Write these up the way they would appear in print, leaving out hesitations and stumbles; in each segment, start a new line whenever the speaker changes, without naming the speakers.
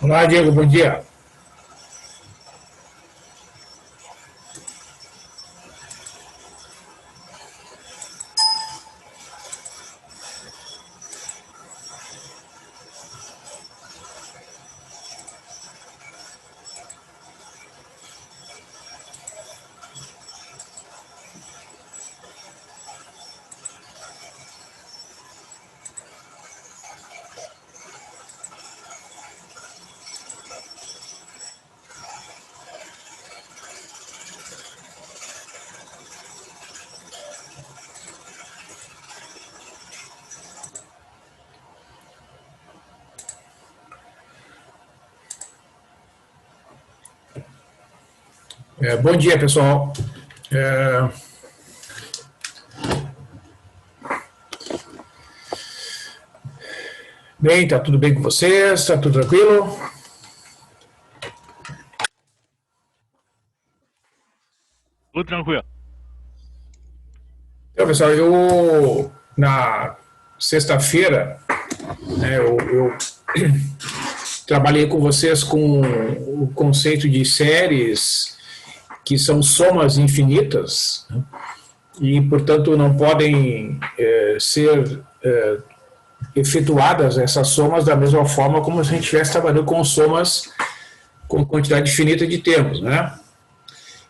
Olá, Diego, bom dia. Bom dia, pessoal. É, Bem, tá tudo bem com vocês? Tá tudo tranquilo?
Tudo tranquilo.
Então, pessoal, eu na sexta-feira, eu trabalhei com vocês com o conceito de séries que são somas infinitas, né? E, portanto, não podem ser efetuadas essas somas da mesma forma como se a gente estivesse trabalhando com somas com quantidade infinita de termos, né?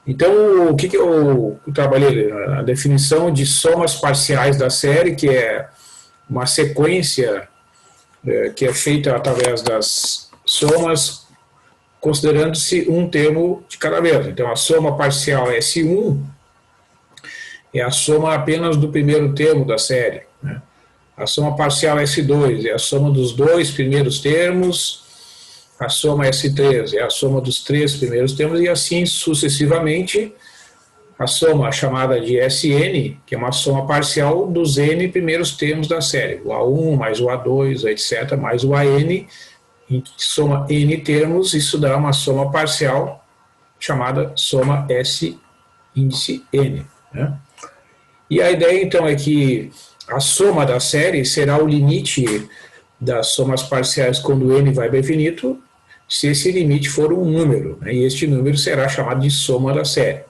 Então, o que eu trabalhei? A definição de somas parciais da série, que é uma sequência que é feita através das somas, considerando-se um termo de cada vez. Então, a soma parcial S1 é a soma apenas do primeiro termo da série, né? A soma parcial S2 é a soma dos dois primeiros termos, a soma S3 é a soma dos três primeiros termos, e assim sucessivamente. A soma chamada de Sn, que é uma soma parcial dos n primeiros termos da série, o A1 mais o A2, etc., mais o AN, em que soma n termos, isso dá uma soma parcial chamada soma S índice n, né? E a ideia então é que a soma da série será o limite das somas parciais quando n vai para infinito, se esse limite for um número, né? E este número será chamado de soma da série.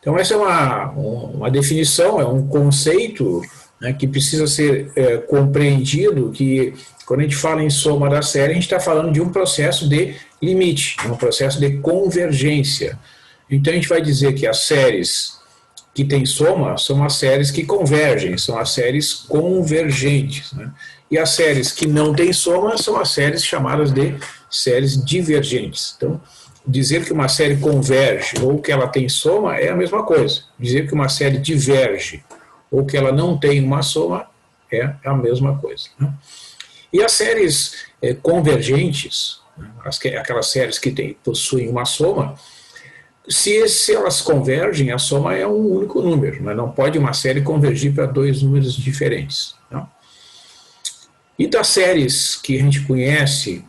Então, essa é uma definição, é um conceito, né, que precisa ser compreendido, que quando a gente fala em soma da série, a gente está falando de um processo de limite, um processo de convergência. Então, a gente vai dizer que as séries que têm soma são as séries que convergem, são as séries convergentes, né? E as séries que não têm soma são as séries chamadas de séries divergentes. Então, dizer que uma série converge ou que ela tem soma é a mesma coisa. Dizer que uma série diverge ou que ela não tem uma soma é a mesma coisa, né? E as séries convergentes, né, aquelas séries que possuem uma soma, se elas convergem, a soma é um único número, né? Não pode uma série convergir para dois números diferentes, né? E das séries que a gente conhece,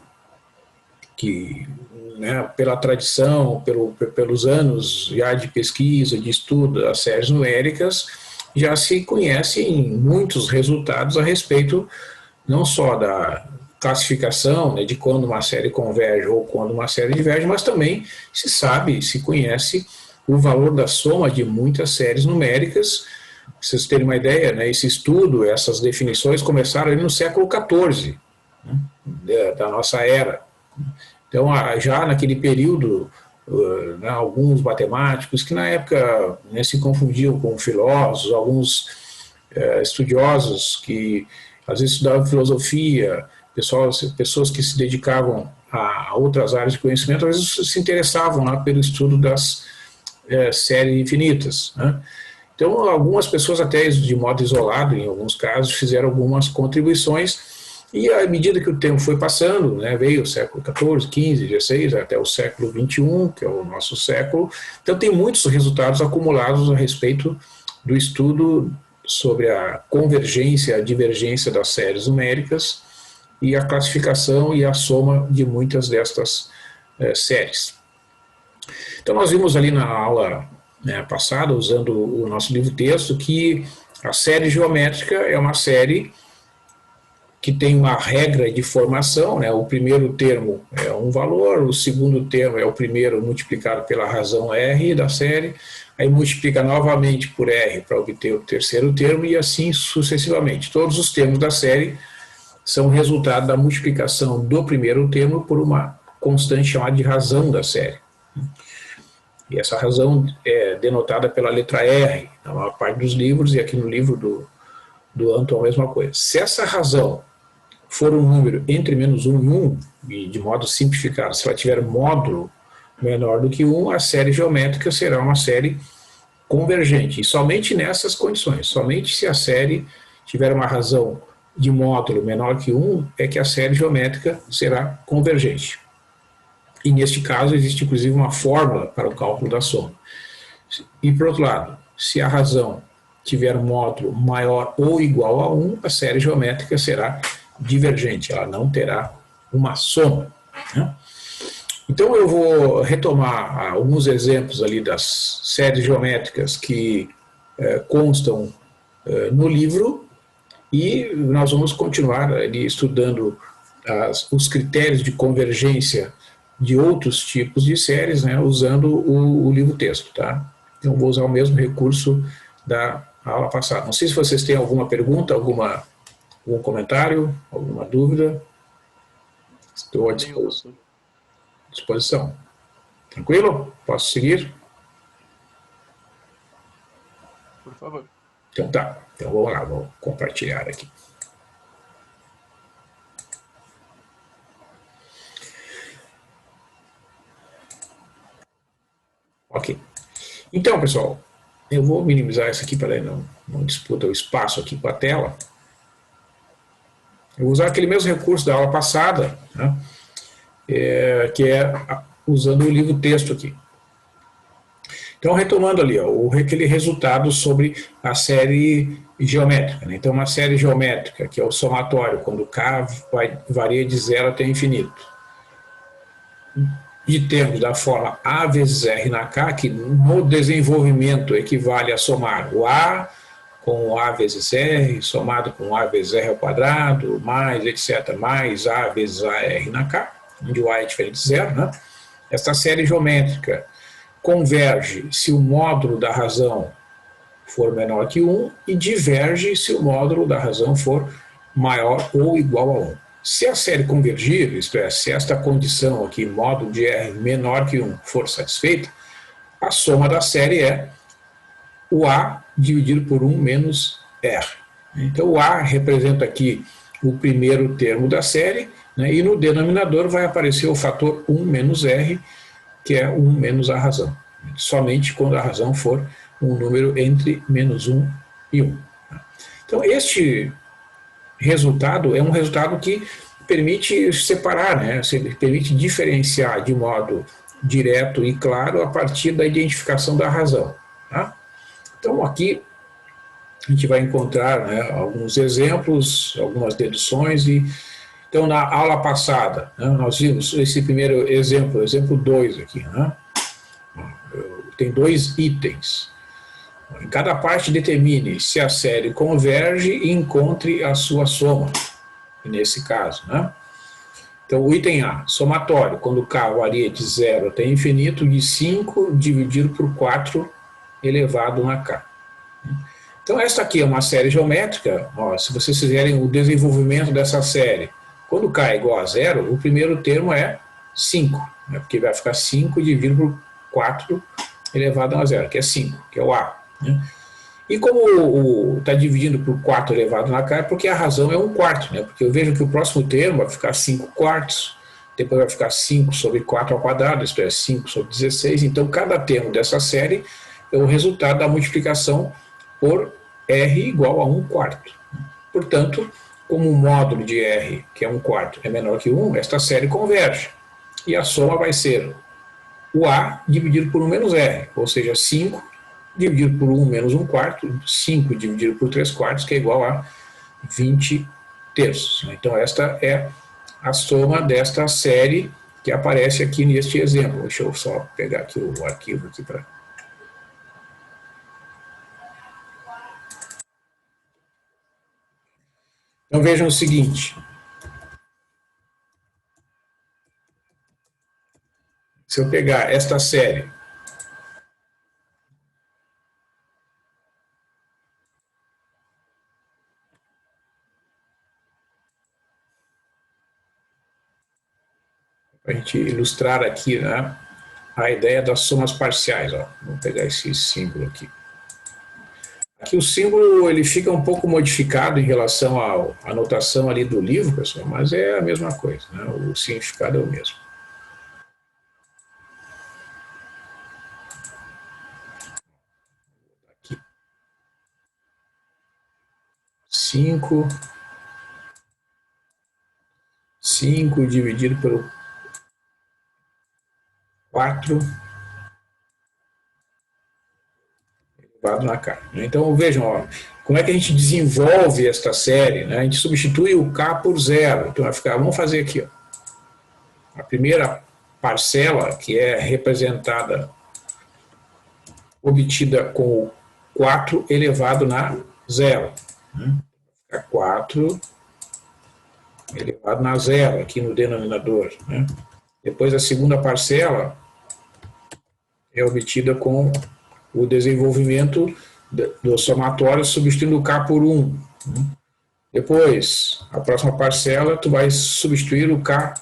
que, né, pela tradição, pelos anos já de pesquisa, de estudo das séries numéricas, já se conhecem muitos resultados a respeito não só da classificação, né, de quando uma série converge ou quando uma série diverge, mas também se sabe, se conhece o valor da soma de muitas séries numéricas. Pra vocês terem uma ideia, né, esse estudo, essas definições começaram ali no século XIV, né, da nossa era. Então, já naquele período, né, alguns matemáticos que na época, né, se confundiam com filósofos, alguns estudiosos que às vezes estudavam filosofia, pessoas que se dedicavam a outras áreas de conhecimento, às vezes se interessavam lá pelo estudo das séries infinitas, né? Então, algumas pessoas até de modo isolado, em alguns casos, fizeram algumas contribuições. E à medida que o tempo foi passando, né, veio o século XIV, XV, XVI, até o século XXI, que é o nosso século. Então, tem muitos resultados acumulados a respeito do estudo sobre a convergência, a divergência das séries numéricas e a classificação e a soma de muitas destas séries. Então, nós vimos ali na aula, né, passada, usando o nosso livro-texto, que a série geométrica é uma série que tem uma regra de formação, né? O primeiro termo é um valor, o segundo termo é o primeiro multiplicado pela razão R da série, aí multiplica novamente por R para obter o terceiro termo e assim sucessivamente. Todos os termos da série são resultado da multiplicação do primeiro termo por uma constante chamada de razão da série. E essa razão é denotada pela letra R na maior parte dos livros, e aqui no livro do Anton a mesma coisa. Se essa razão for um número entre menos 1 e 1, e de modo simplificado, se ela tiver módulo menor do que 1, a série geométrica será uma série convergente. E somente nessas condições, somente se a série tiver uma razão de módulo menor que 1, é que a série geométrica será convergente. E neste caso existe inclusive uma fórmula para o cálculo da soma. E por outro lado, se a razão tiver um módulo maior ou igual a 1, a série geométrica será divergente, ela não terá uma soma, né? Então eu vou retomar alguns exemplos ali das séries geométricas que constam no livro, e nós vamos continuar ali estudando os critérios de convergência de outros tipos de séries, né, usando o livro-texto, tá? Então vou usar o mesmo recurso da aula passada. Não sei se vocês têm alguma pergunta, algum comentário, alguma dúvida. Estou à disposição. Tranquilo? Posso seguir?
Por favor.
Então tá. Então vamos lá, vou compartilhar aqui. Ok. Então, pessoal, eu vou minimizar isso aqui para não disputa o espaço aqui com a tela. Eu vou usar aquele mesmo recurso da aula passada, né, que é usando o livro-texto aqui. Então, retomando ali, ó, aquele resultado sobre a série geométrica, né? Então, uma série geométrica, que é o somatório, quando K varia de 0 até infinito, de termos da forma A vezes R na K, que no desenvolvimento equivale a somar o A com o A vezes R, somado com A vezes R ao quadrado, mais, etc., mais A vezes AR na K, onde o A é diferente de zero, né? Esta série geométrica converge se o módulo da razão for menor que 1 e diverge se o módulo da razão for maior ou igual a 1. Se a série convergir, isto é, se esta condição aqui, módulo de R menor que 1, for satisfeita, a soma da série é o A dividido por 1 menos R. Então o A representa aqui o primeiro termo da série, né, e no denominador vai aparecer o fator 1 menos R, que é 1 menos a razão. Somente quando a razão for um número entre menos 1 e 1. Então este resultado é um resultado que permite separar, né, permite diferenciar de modo direto e claro a partir da identificação da razão, tá? Então aqui a gente vai encontrar, né, alguns exemplos, algumas deduções. Então na aula passada, né, nós vimos esse primeiro exemplo, exemplo 2 aqui, né? Tem 2 itens. Em cada parte determine se a série converge e encontre a sua soma, nesse caso, né? Então o item A, somatório, quando K varia de 0 até infinito, de 5 dividido por 4 elevado a K. Então esta aqui é uma série geométrica. Ó, se vocês fizerem o desenvolvimento dessa série, quando K é igual a 0, o primeiro termo é 5, né, porque vai ficar 5 dividido por 4 elevado a 0, que é 5, que é o A, né? E como está dividindo por 4 elevado a K, é porque a razão é 1 quarto, né? Porque eu vejo que o próximo termo vai ficar 5 quartos, depois vai ficar 5 sobre 4 ao quadrado, isto é, 5 sobre 16. Então, cada termo dessa série é o resultado da multiplicação por R igual a 1 quarto. Portanto, como o módulo de R, que é 1 quarto, é menor que 1, esta série converge. E a soma vai ser o A dividido por 1 menos R, ou seja, 5 dividido por 1 menos 1 quarto, 5 dividido por 3 quartos, que é igual a 20 terços. Então esta é a soma desta série que aparece aqui neste exemplo. Deixa eu só pegar aqui o arquivo aqui para... Então vejam o seguinte. Se eu pegar esta série para a gente ilustrar aqui, né, a ideia das somas parciais. Ó. Vou pegar esse símbolo aqui. Aqui o símbolo ele fica um pouco modificado em relação à notação ali do livro, pessoal, mas é a mesma coisa, né? O significado é o mesmo. Aqui. 5 dividido pelo 4 elevado na k. Então vejam, ó, como é que a gente desenvolve esta série, né? A gente substitui o k por zero. Então vai ficar, vamos fazer aqui, ó. A primeira parcela, que é representada, obtida com o 4 elevado na zero. Né? 4 elevado na zero, aqui no denominador. Né? Depois a segunda parcela é obtida com o desenvolvimento do somatório substituindo o k por 1. Depois, a próxima parcela, tu vai substituir o k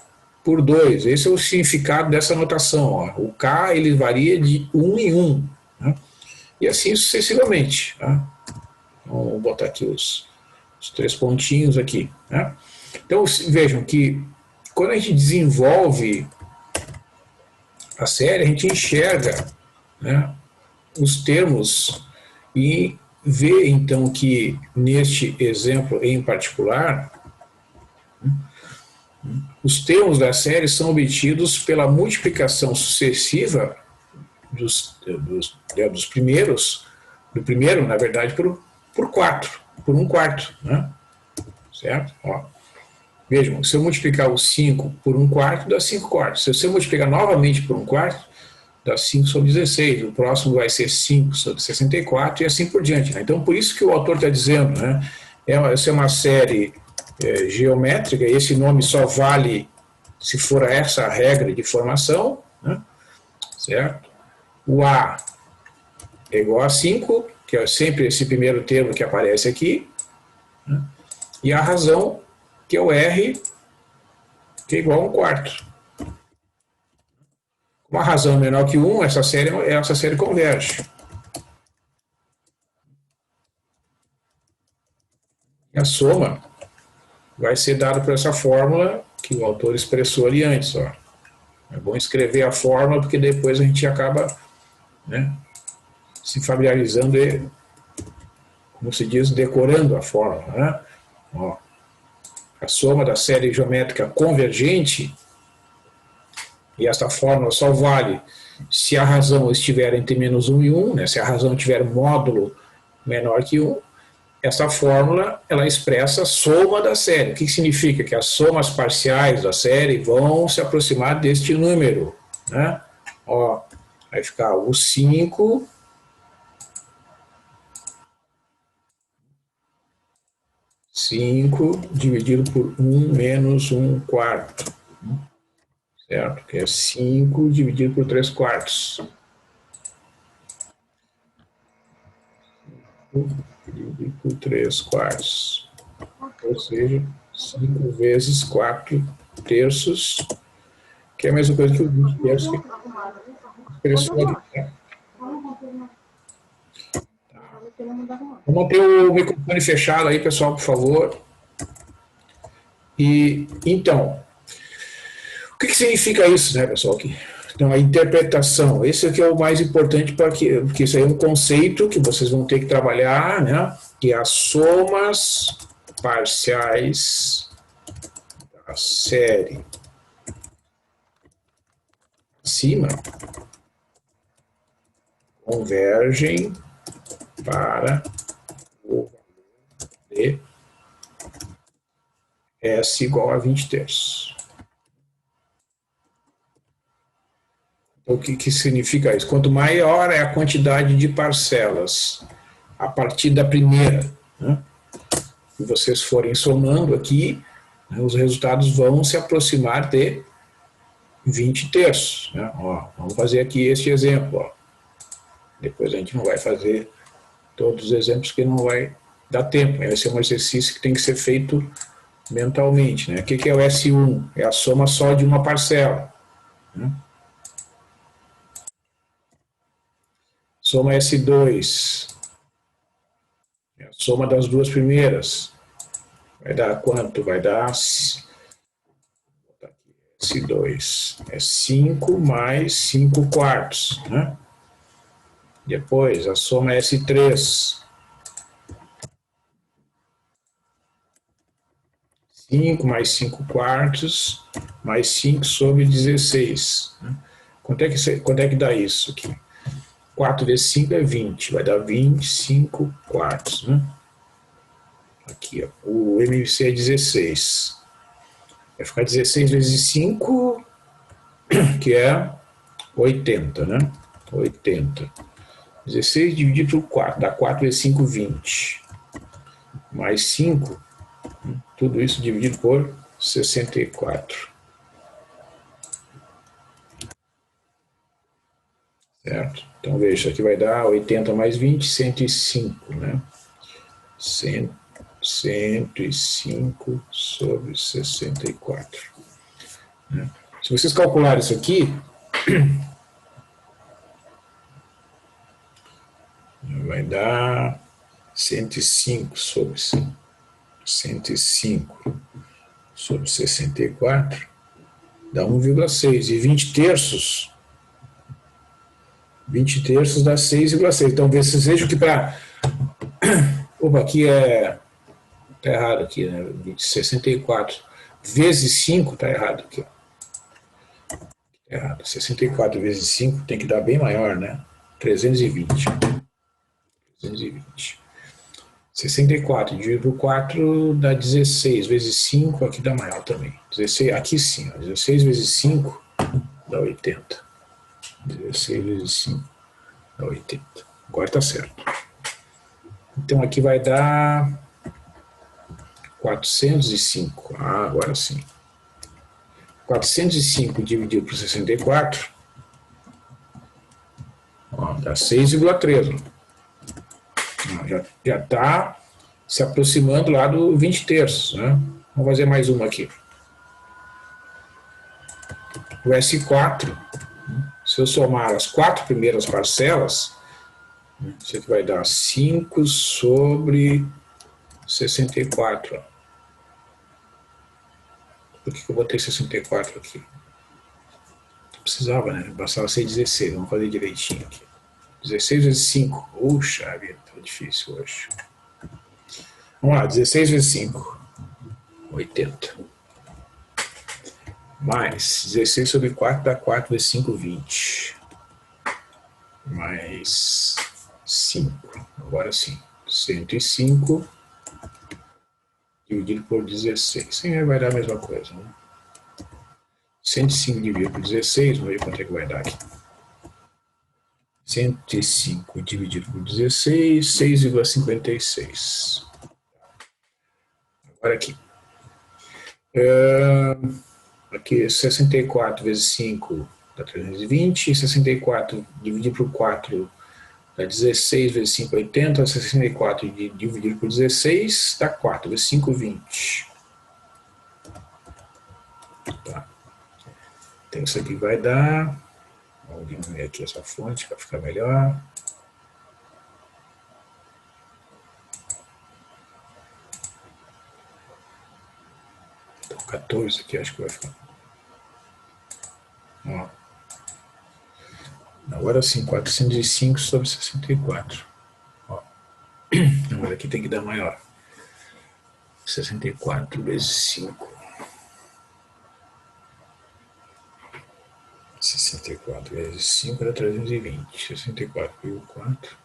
por 2. Esse é o significado dessa notação. Ó. O k ele varia de 1 em 1. Né? E assim sucessivamente. Tá? Então, vou botar aqui os 3 pontinhos aqui. Né? Então, vejam que quando a gente desenvolve a série, a gente enxerga, né, os termos e vê, então, que neste exemplo em particular, os termos da série são obtidos pela multiplicação sucessiva dos primeiros, do primeiro, na verdade, por 4, por 1/4, né? Certo? Ó. Vejam, se eu multiplicar o 5 por 1/4, dá 5/4. Se você multiplicar novamente por 1/4, dá 5 sobre 16. O próximo vai ser 5 sobre 64 e assim por diante. Né? Então, por isso que o autor está dizendo, né? Essa é uma série geométrica, e esse nome só vale se for essa a regra de formação, né? Certo? O A é igual a 5, que é sempre esse primeiro termo que aparece aqui, né? E a razão, que é o R, que é igual a 1/4. Como a razão é menor que 1, essa série converge. E a soma vai ser dada por essa fórmula que o autor expressou ali antes. Ó. É bom escrever a fórmula, porque depois a gente acaba, né, se familiarizando e, como se diz, decorando a fórmula. Né? Ó. A soma da série geométrica convergente, e essa fórmula só vale se a razão estiver entre -1 e 1, né? Se a razão tiver módulo menor que 1, essa fórmula ela expressa a soma da série. O que significa? Que as somas parciais da série vão se aproximar deste número. Né? Ó, vai ficar o 5 dividido por 1 menos 1/4. Certo? Que é 5 dividido por 3/4. 5 dividido por 3/4. Ou seja, 5 vezes 4/3, que é a mesma coisa que o 20/3 que expressou ali. Né? Vamos manter o microfone fechado aí, pessoal, por favor. E, então, o que significa isso, né, pessoal? Então, a interpretação, esse aqui é o mais importante, porque isso aí é um conceito que vocês vão ter que trabalhar, né? Que é as somas parciais da série acima convergem para o valor de S igual a 20/3. Então, o que significa isso? Quanto maior é a quantidade de parcelas a partir da primeira, né, e vocês forem somando aqui, né, os resultados vão se aproximar de 20 terços. Né? Ó, vamos fazer aqui este exemplo. Ó. Depois a gente não vai fazer todos os exemplos porque não vai dar tempo. Esse é um exercício que tem que ser feito mentalmente. Né? O que é o S1? É a soma só de uma parcela. Né? Soma S2. É a soma das duas primeiras. Vai dar quanto? Vai dar S2. É 5 mais 5 quartos. Né? Depois, a soma é S3. 5 mais 5 quartos, mais 5 sobre 16. Né? Quanto é que dá isso aqui? 4 vezes 5 é 20, vai dar 25 quartos. Né? Aqui, ó, o MVC é 16. Vai ficar 16 vezes 5, que é 80, né? 80. 16 dividido por 4, dá 4 vezes 5, 20. Mais 5, tudo isso dividido por 64. Certo? Então, veja, isso aqui vai dar 80 mais 20, 105, né? 105 sobre 64. Né? Se vocês calcularem isso aqui, vai dar 105 sobre 105 sobre 64, dá 1,6. E 20 terços dá 6,6. Então, veja que para... Opa, aqui é... Está errado aqui, né? 64 vezes 5 está errado aqui. Ó. Errado. 64 vezes 5 tem que dar bem maior, né? 320. 320. 64 dividido por 4 dá 16 vezes 5, aqui dá maior também. 16, aqui sim, ó, 16 vezes 5 dá 80. 16 vezes 5 dá 80. Agora está certo. Então aqui vai dar 405. Ah, agora sim. 405 dividido por 64, ó, dá 6,3. Já está se aproximando lá do 20 terços. Né? Vamos fazer mais uma aqui. O S4, se eu somar as 4 primeiras parcelas, isso aqui vai dar 5 sobre 64. Por que eu botei 64 aqui? Não precisava, né? Bastava ser 16. Vamos fazer direitinho aqui. 16 vezes 5. Puxa vida, tá difícil hoje. Vamos lá, 16 vezes 5. 80. Mais 16 sobre 4 dá 4 vezes 5, 20. Mais 5. Agora sim. 105 dividido por 16. Sim, vai dar a mesma coisa. Né? 105 dividido por 16, vamos ver quanto é que vai dar aqui. 105 dividido por 16, 6,56. Agora aqui. Aqui 64 vezes 5 dá 320, 64 dividido por 4 dá 16 vezes 5, 80, 64 dividido por 16 dá 4 vezes 5, 20. Tá. Então isso aqui vai dar... Vamos diminuir aqui essa fonte para ficar melhor. Então 14 aqui acho que vai ficar. Ó. Agora sim, 405 sobre 64. Ó. Agora aqui tem que dar maior. 64 vezes 5. 64 vezes 5 dá 320. 64 vezes 4.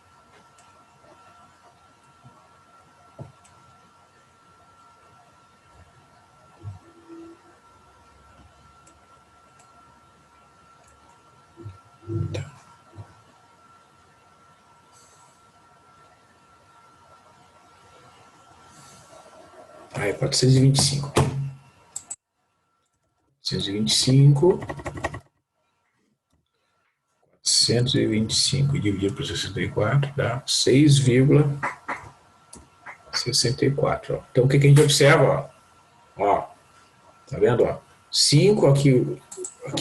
Tá. é 425. 425 dividido por 64 dá 6,64. Então, o que a gente observa? Ó, tá vendo? Ó, 5 aqui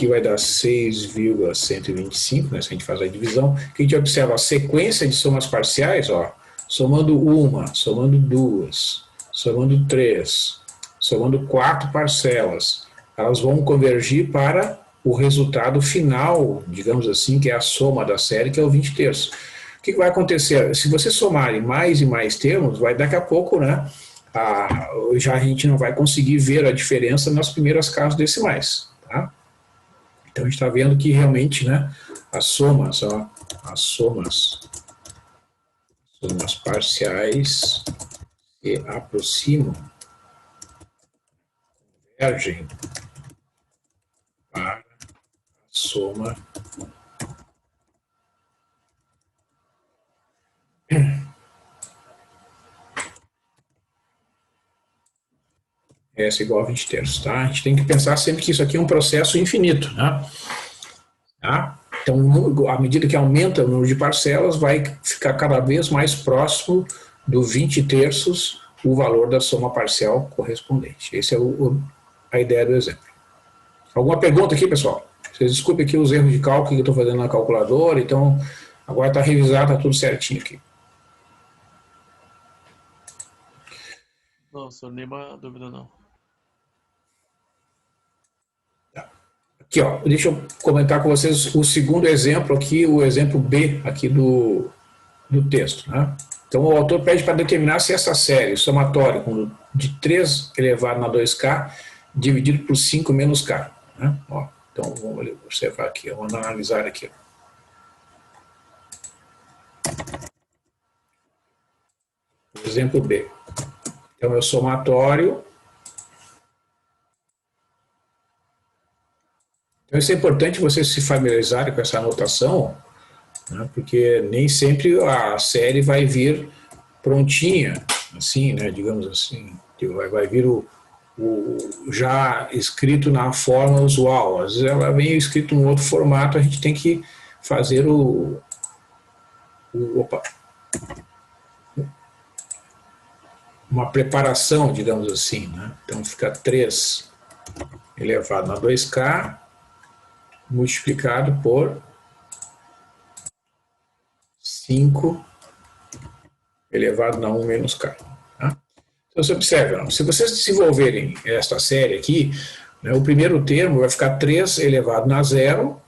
vai dar 6,125, né, se a gente faz a divisão. O que a gente observa? A sequência de somas parciais, ó, somando uma, somando duas, somando três, somando 4 parcelas, elas vão convergir para o resultado final, digamos assim, que é a soma da série, que é o 20 terços. O que vai acontecer? Se você somarem mais e mais termos, vai daqui a pouco, né, já a gente não vai conseguir ver a diferença nas primeiras casas decimais. Tá? Então a gente está vendo que realmente, né, as somas parciais se aproximam, convergem para a soma S igual a 20 terços, tá? A gente tem que pensar sempre que isso aqui é um processo infinito, né? Tá? Então, à medida que aumenta o número de parcelas, vai ficar cada vez mais próximo do 20 terços o valor da soma parcial correspondente. Essa é a ideia do exemplo. Alguma pergunta aqui, pessoal? Vocês desculpem aqui os erros de cálculo que eu estou fazendo na calculadora, então agora está revisado, está tudo certinho aqui.
Não, senhor, nenhuma dúvida não.
Aqui, ó, deixa eu comentar com vocês o segundo exemplo aqui, o exemplo B aqui do texto, né? Então, o autor pede para determinar se essa série somatória de 3 elevado na 2k dividido por 5 menos k. Né? Ó, então, vamos observar aqui, vamos analisar aqui. Exemplo B. Então, é o somatório. Então, isso é importante vocês se familiarizarem com essa anotação, né, porque nem sempre a série vai vir prontinha, assim, né, digamos assim, vai vir o já escrito na forma usual. Às vezes ela vem escrito em outro formato, a gente tem que fazer uma preparação, digamos assim, né? Então fica 3 elevado na 2k multiplicado por 5 elevado na 1 menos k. Tá? Então você observa, se vocês desenvolverem esta série aqui, né, o primeiro termo vai ficar 3 elevado na 0.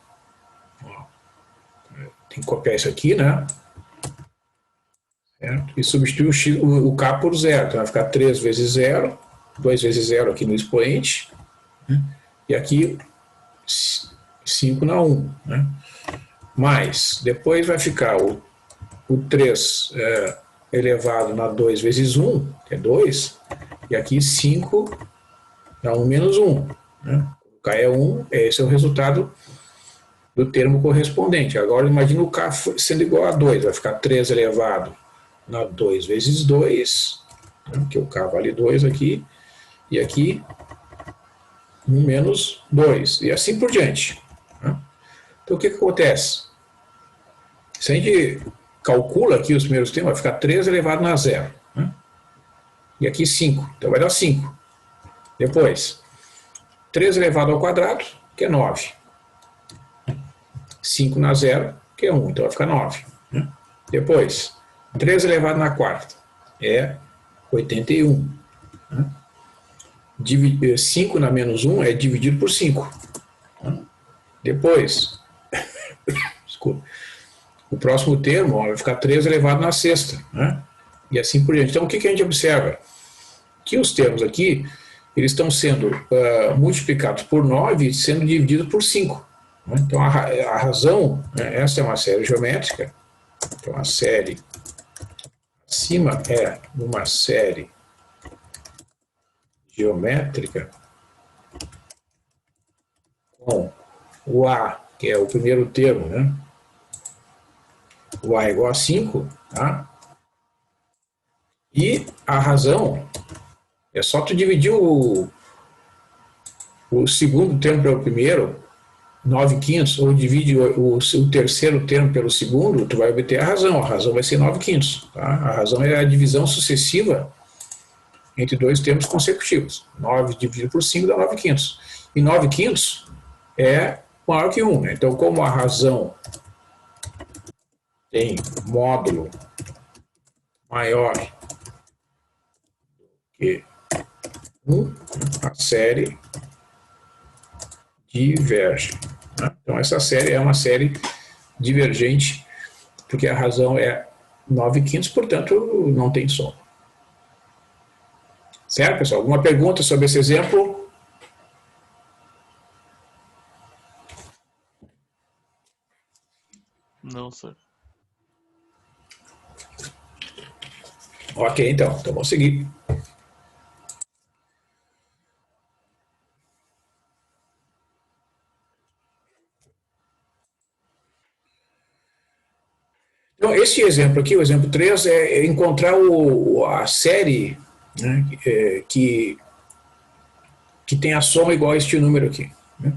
Tem que copiar isso aqui, né? Certo? E substituir o k por 0. Então vai ficar 3 vezes 0, 2 vezes 0 aqui no expoente, né? E aqui 5 na 1. Né? Mas depois vai ficar o 3 elevado na 2 vezes 1, que é 2, e aqui 5 na 1 menos 1. Né? O k é 1, esse é o resultado do termo correspondente. Agora imagina o k sendo igual a 2, vai ficar 3 elevado na 2 vezes 2, né? Que o k vale 2 aqui, e aqui 1 menos 2, e assim por diante. Né? Então o que acontece? Se a gente calcula aqui os primeiros termos, vai ficar 3 elevado na 0. Né? E aqui 5, então vai dar 5. Depois, 3 elevado ao quadrado, que é 9. 5 na 0, que é 1, então vai ficar 9. Né? Depois, 3 elevado na quarta, é 81. Né? 5 na menos 1 é dividido por 5. Né? Depois, desculpa, o próximo termo vai ficar 3 elevado na sexta. Né? E assim por diante. Então, o que a gente observa? Que os termos aqui, eles estão sendo multiplicados por 9 e sendo divididos por 5. Né? Então, a razão, né, essa é uma série geométrica, então a série acima é uma série geométrica com o A, que é o primeiro termo, né? O A é igual a 5, tá? E a razão É só tu dividir o segundo termo pelo primeiro, 9/5, ou divide o terceiro termo pelo segundo, tu vai obter a razão. A razão vai ser 9/5. Tá? A razão é a divisão sucessiva entre dois termos consecutivos. 9 dividido por 5 dá 9/5. E 9/5 é maior que 1. Né? Então, como a razão tem módulo maior que 1, a série diverge. Né? Então, essa série é uma série divergente, porque a razão é 9/5, portanto, não tem soma. Certo, pessoal? Alguma pergunta sobre esse exemplo?
Não, sir.
Ok, então vamos seguir. Então, esse exemplo aqui, o exemplo 3, é encontrar a série, né, que tem a soma igual a este número aqui. Né?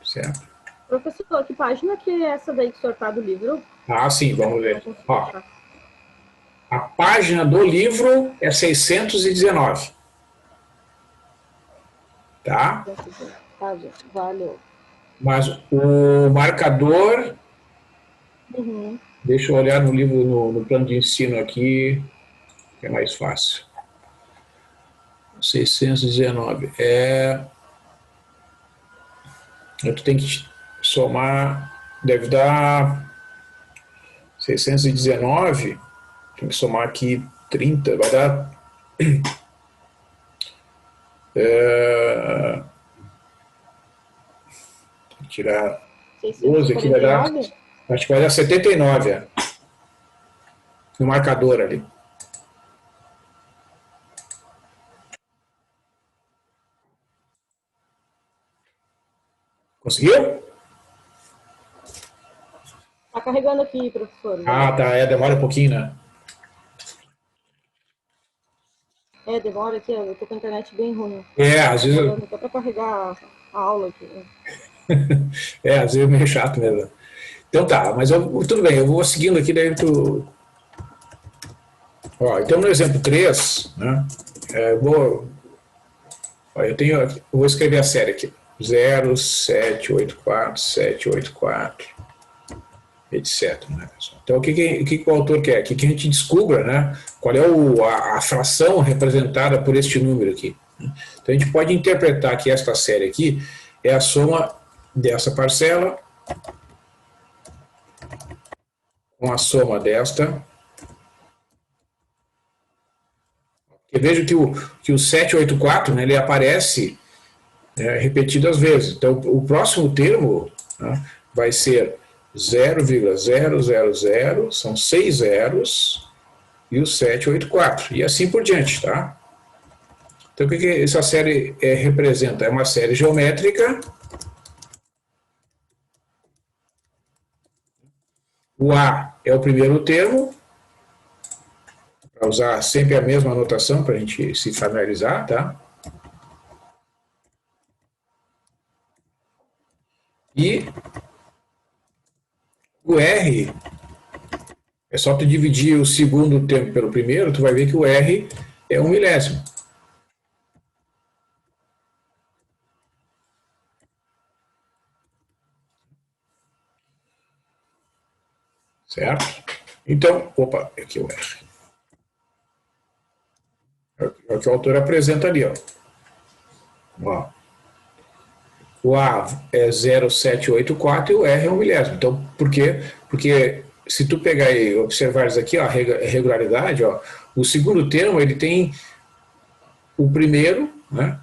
Certo?
Professor, que página que é essa daí que o senhor está do livro?
Ah, sim, vamos ver. Ó, a página do livro é 619. Tá?
Valeu.
Mas o marcador,
Uhum.
deixa eu olhar no livro, no plano de ensino aqui, que é mais fácil. 619. Tu tem que somar, deve dar 619, tem que somar aqui 30, vai dar... tirar 12 aqui, vai dar... Acho que vai dar 79, no marcador ali. Conseguiu?
Tá carregando aqui, professor.
Ah, tá, demora um pouquinho, né?
Demora aqui, eu tô com a internet bem ruim.
Às vezes...
Até pra carregar a aula aqui.
às vezes é meio chato mesmo. Então tá, mas tudo bem, eu vou seguindo aqui, daí tu... Ó, então no exemplo 3, né, eu vou escrever a série aqui. 0, 7, 8, 4, 7, 8, 4, etc. Né? Então o que o autor quer? Que a gente descubra, né, qual é a fração representada por este número aqui. Então a gente pode interpretar que esta série aqui é a soma dessa parcela com a soma desta. Eu vejo que o 784, né, ele aparece repetidas vezes. Então, o próximo termo, né, vai ser 0,000, são 6 zeros, e o 784, e assim por diante, tá? Então, o que essa série representa? É uma série geométrica. O A é o primeiro termo, para usar sempre a mesma notação, para a gente se familiarizar, tá? E o R, é só tu dividir o segundo termo pelo primeiro, tu vai ver que o R é 1 milésimo. Certo? Então, opa, aqui o R. É o que o autor apresenta ali, ó. O A é 0,784 e o R é 1 milésimo. Então, por quê? Porque se tu pegar e observar isso aqui, ó, a regularidade, ó, o segundo termo ele tem o primeiro, né,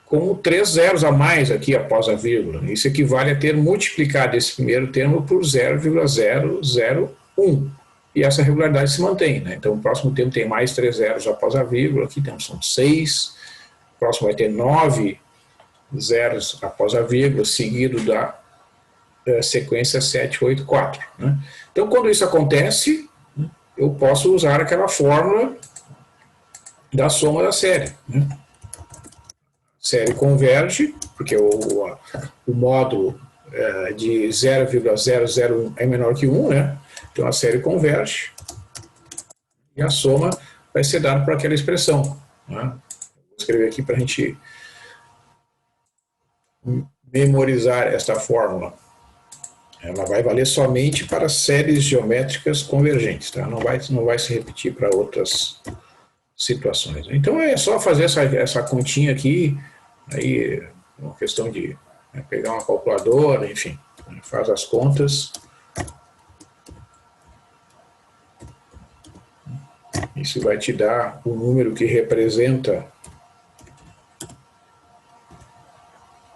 com 3 zeros a mais aqui após a vírgula. Isso equivale a ter multiplicado esse primeiro termo por 0,001. E essa regularidade se mantém. Né? Então, o próximo termo tem mais 3 zeros após a vírgula, aqui temos são 6. O próximo vai ter 9 zeros após a vírgula, seguido da sequência 784. Né? Então, quando isso acontece, eu posso usar aquela fórmula da soma da série, né? Série converge, porque o módulo de 0,001 é menor que 1, né? Então a série converge e a soma vai ser dada por aquela expressão, né? Vou escrever aqui para a gente memorizar esta fórmula. Ela vai valer somente para séries geométricas convergentes, tá? Não vai se repetir para outras situações. Então é só fazer essa continha aqui, aí uma questão de pegar uma calculadora, enfim, faz as contas. Isso vai te dar o número que representa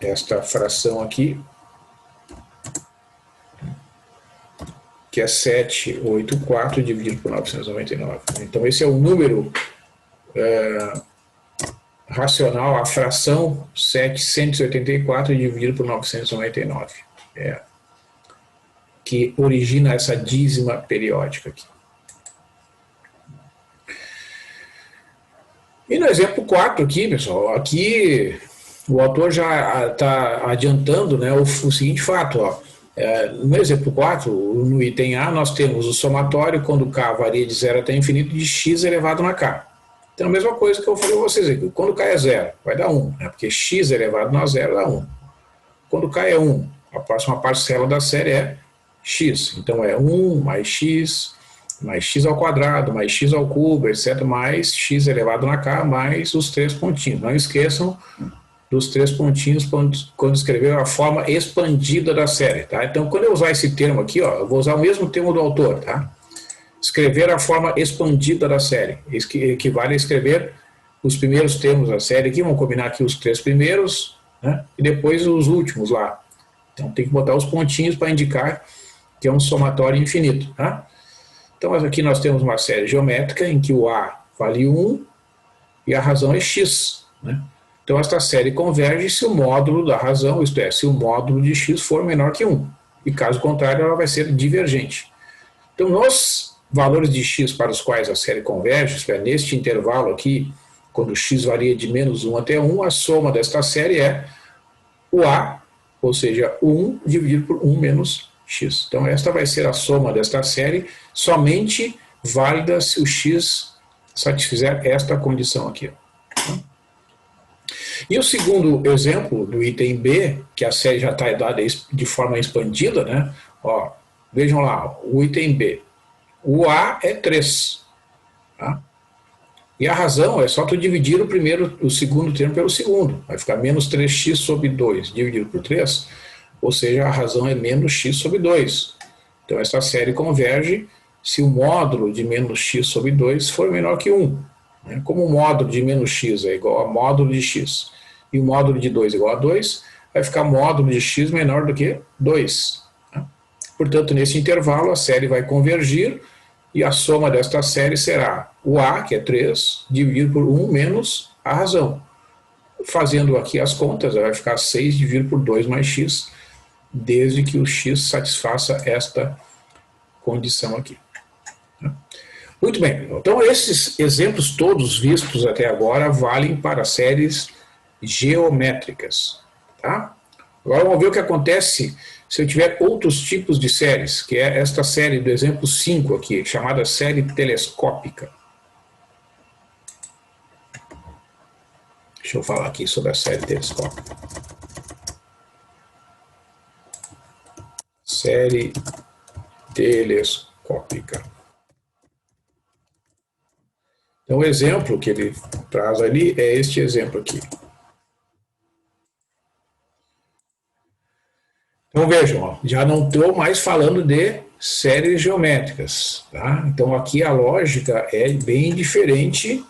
esta fração aqui, que é 784 dividido por 999. Então esse é o número racional, a fração 784 dividido por 999, que origina essa dízima periódica aqui. E no exemplo 4 aqui, pessoal, aqui o autor já está adiantando, né, o seguinte fato, ó. No exemplo 4, no item A, nós temos o somatório quando k varia de 0 até infinito de x elevado na k. Então a mesma coisa que eu falei a vocês aqui, quando k é 0, vai dar 1, né, porque x elevado na 0 dá 1. Quando k é 1, a próxima parcela da série é x, então é 1 mais x ao quadrado, mais x ao cubo, etc., mais x elevado na k, mais os 3 pontinhos. Não esqueçam dos 3 pontinhos quando escrever a forma expandida da série, tá? Então, quando eu usar esse termo aqui, ó, eu vou usar o mesmo termo do autor, tá? Escrever a forma expandida da série, isso que equivale a escrever os primeiros termos da série aqui, vamos combinar aqui os 3 primeiros, né? E depois os últimos lá. Então, tem que botar os pontinhos para indicar que é um somatório infinito, tá? Então, aqui nós temos uma série geométrica em que o A vale 1 e a razão é x, né? Então, esta série converge se o módulo da razão, isto é, se o módulo de x for menor que 1. E caso contrário, ela vai ser divergente. Então, nos valores de x para os quais a série converge, isto é, neste intervalo aqui, quando x varia de menos 1 até 1, a soma desta série é o A, ou seja, 1 dividido por 1 menos x. Então, esta vai ser a soma desta série, somente válida se o x satisfizer esta condição aqui. E o segundo exemplo do item B, que a série já está dada de forma expandida, né? Ó, vejam lá, o item B. O A é 3. Tá? E a razão é só tu dividir o segundo termo pelo segundo. Vai ficar menos 3x sobre 2 dividido por 3, ou seja, a razão é menos x sobre 2. Então, essa série converge se o módulo de menos x sobre 2 for menor que 1. Como o módulo de menos x é igual a módulo de x e o módulo de 2 é igual a 2, vai ficar módulo de x menor do que 2. Portanto, nesse intervalo, a série vai convergir e a soma desta série será o A, que é 3, dividido por 1 menos a razão. Fazendo aqui as contas, vai ficar 6 dividido por 2 mais x, desde que o x satisfaça esta condição aqui. Muito bem, então esses exemplos todos vistos até agora valem para séries geométricas, tá? Agora vamos ver o que acontece se eu tiver outros tipos de séries, que é esta série do exemplo 5 aqui, chamada série telescópica. Deixa eu falar aqui sobre a série telescópica. Série telescópica. Então, o exemplo que ele traz ali é este exemplo aqui. Então, vejam, ó, já não estou mais falando de séries geométricas. Tá? Então, aqui a lógica é bem diferente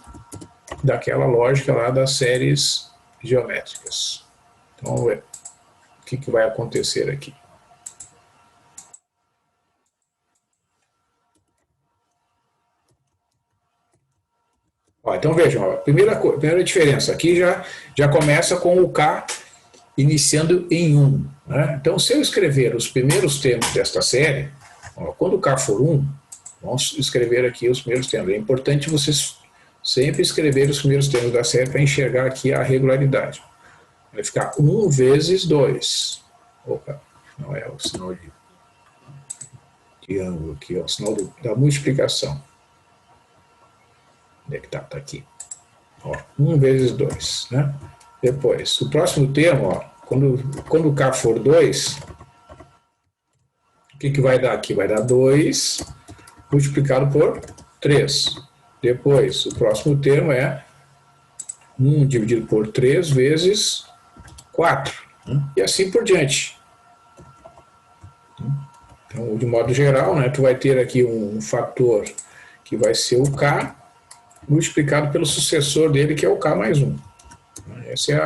daquela lógica lá das séries geométricas. Então, vamos ver o que vai acontecer aqui. Então vejam, a primeira diferença aqui já começa com o K iniciando em 1. Né? Então, se eu escrever os primeiros termos desta série, quando o K for 1, vamos escrever aqui os primeiros termos. É importante vocês sempre escrever os primeiros termos da série para enxergar aqui a regularidade. Vai ficar 1 vezes 2. Opa, não é o sinal de ângulo aqui, ó, o sinal da multiplicação. Onde é que está? Está aqui. Ó, 1 vezes 2. Né? Depois, o próximo termo, ó, quando K for 2, o que vai dar aqui? Vai dar 2 multiplicado por 3. Depois, o próximo termo é 1 dividido por 3 vezes 4. E assim por diante. Então, de modo geral, né, tu vai ter aqui um fator que vai ser o K multiplicado pelo sucessor dele, que é o K mais 1. Essa é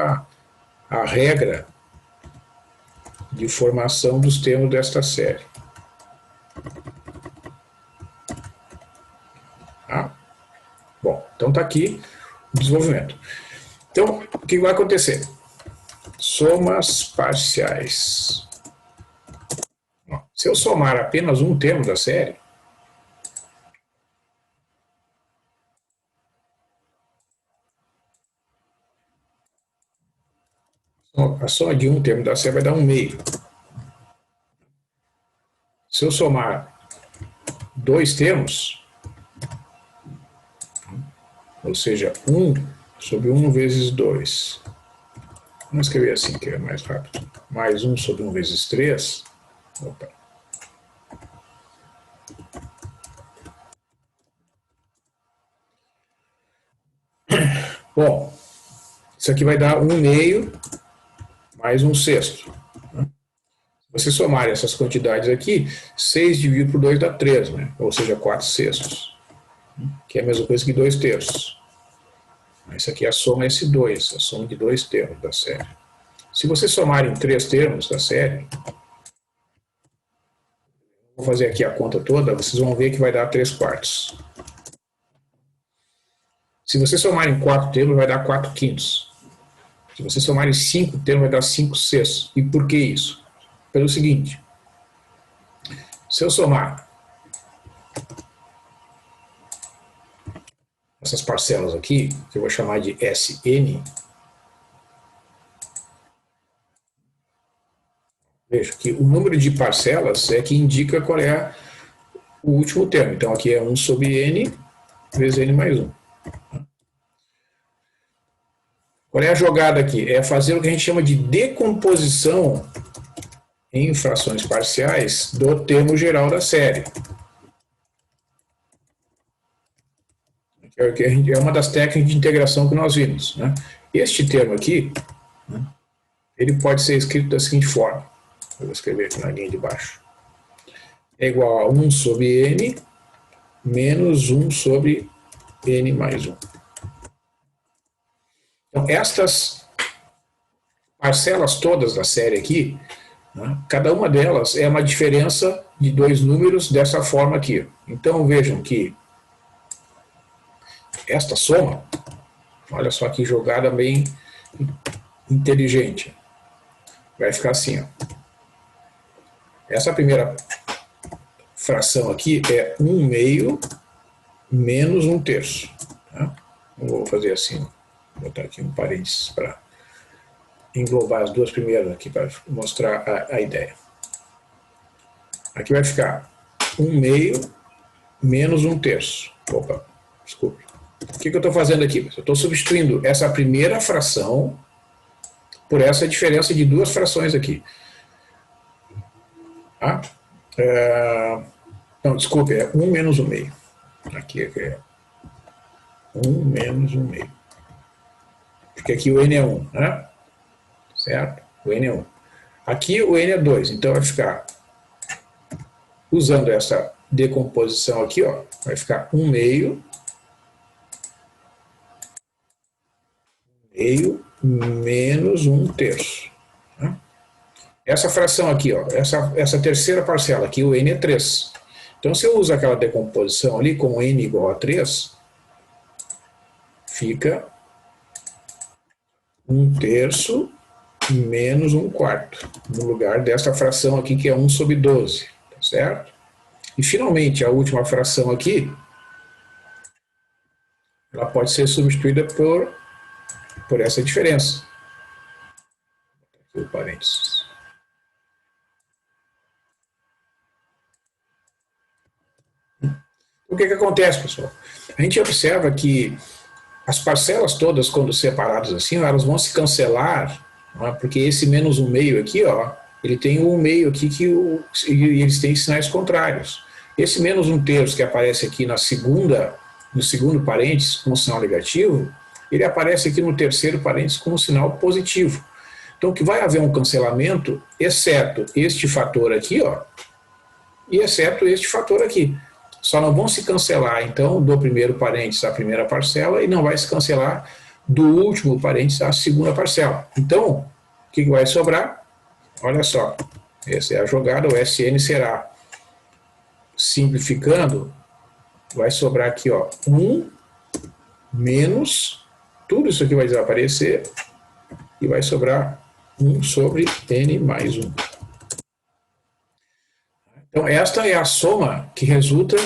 a regra de formação dos termos desta série. Tá? Bom, então está aqui o desenvolvimento. Então, o que vai acontecer? Somas parciais. Se eu somar apenas um termo da série, a soma de um termo da série vai dar 1 meio. Se eu somar 2 termos, ou seja, 1 sobre 1 vezes 2, vamos escrever assim que é mais rápido, mais 1 sobre 1 vezes 3, opa. Bom, isso aqui vai dar 1 meio mais 1 sexto. Se você somar essas quantidades aqui, 6 dividido por 2 dá 3, né? Ou seja, 4 sextos, que é a mesma coisa que 2 terços. Isso aqui é a soma esse 2, a soma de 2 termos da série. Se você somar em 3 termos da série, vou fazer aqui a conta toda, vocês vão ver que vai dar 3 quartos. Se você somar em 4 termos, vai dar 4 quintos. Se você somar em 5 termos, vai dar 5 sextos. E por que isso? Pelo seguinte, se eu somar essas parcelas aqui, que eu vou chamar de Sn, veja que o número de parcelas é que indica qual é o último termo. Então aqui é 1 sobre n vezes n mais 1. Qual é a jogada aqui? É fazer o que a gente chama de decomposição em frações parciais do termo geral da série. É uma das técnicas de integração que nós vimos. Né? Este termo aqui, né, ele pode ser escrito da seguinte forma. Eu vou escrever aqui na linha de baixo. É igual a 1 sobre n menos 1 sobre n mais 1. Então, estas parcelas todas da série aqui, né, cada uma delas é uma diferença de 2 números dessa forma aqui. Então, vejam que esta soma, olha só que jogada bem inteligente, vai ficar assim, ó. Essa primeira fração aqui é 1 meio menos 1 terço. Tá? Eu vou fazer assim, vou botar aqui um parênteses para englobar as duas primeiras aqui, para mostrar a ideia. Aqui vai ficar 1 meio menos 1 terço. Opa, desculpe. O que eu estou fazendo aqui? Eu estou substituindo essa primeira fração por essa diferença de duas frações aqui. Tá? Não, desculpe, é 1 menos 1 meio. Aqui é 1 menos 1 meio. Porque aqui o n é 1, né? Certo? O n é 1. Aqui o n é 2, então vai ficar, usando essa decomposição aqui, ó, vai ficar 1 meio menos 1 terço. Né? Essa fração aqui, ó, essa terceira parcela aqui, o n é 3. Então, se eu uso aquela decomposição ali com n igual a 3, fica 1 terço menos 1 quarto, no lugar dessa fração aqui que é 1 sobre 12, tá certo? E finalmente a última fração aqui, ela pode ser substituída por essa diferença. Aqui o parênteses. O que acontece, pessoal? A gente observa que as parcelas todas, quando separadas assim, elas vão se cancelar, né? Porque esse menos um meio aqui, ó, ele tem um meio aqui e eles têm sinais contrários. Esse menos um terço que aparece aqui no segundo parênteses com um sinal negativo, ele aparece aqui no terceiro parênteses com um sinal positivo. Então, que vai haver um cancelamento, exceto este fator aqui, ó, e exceto este fator aqui. Só não vão se cancelar, então, do primeiro parênteses a primeira parcela e não vai se cancelar do último parênteses à segunda parcela. Então, o que vai sobrar? Olha só, essa é a jogada, o SN será, simplificando, vai sobrar aqui, ó, 1 menos, tudo isso aqui vai desaparecer e vai sobrar 1 sobre N mais 1. Então, esta é a soma que resulta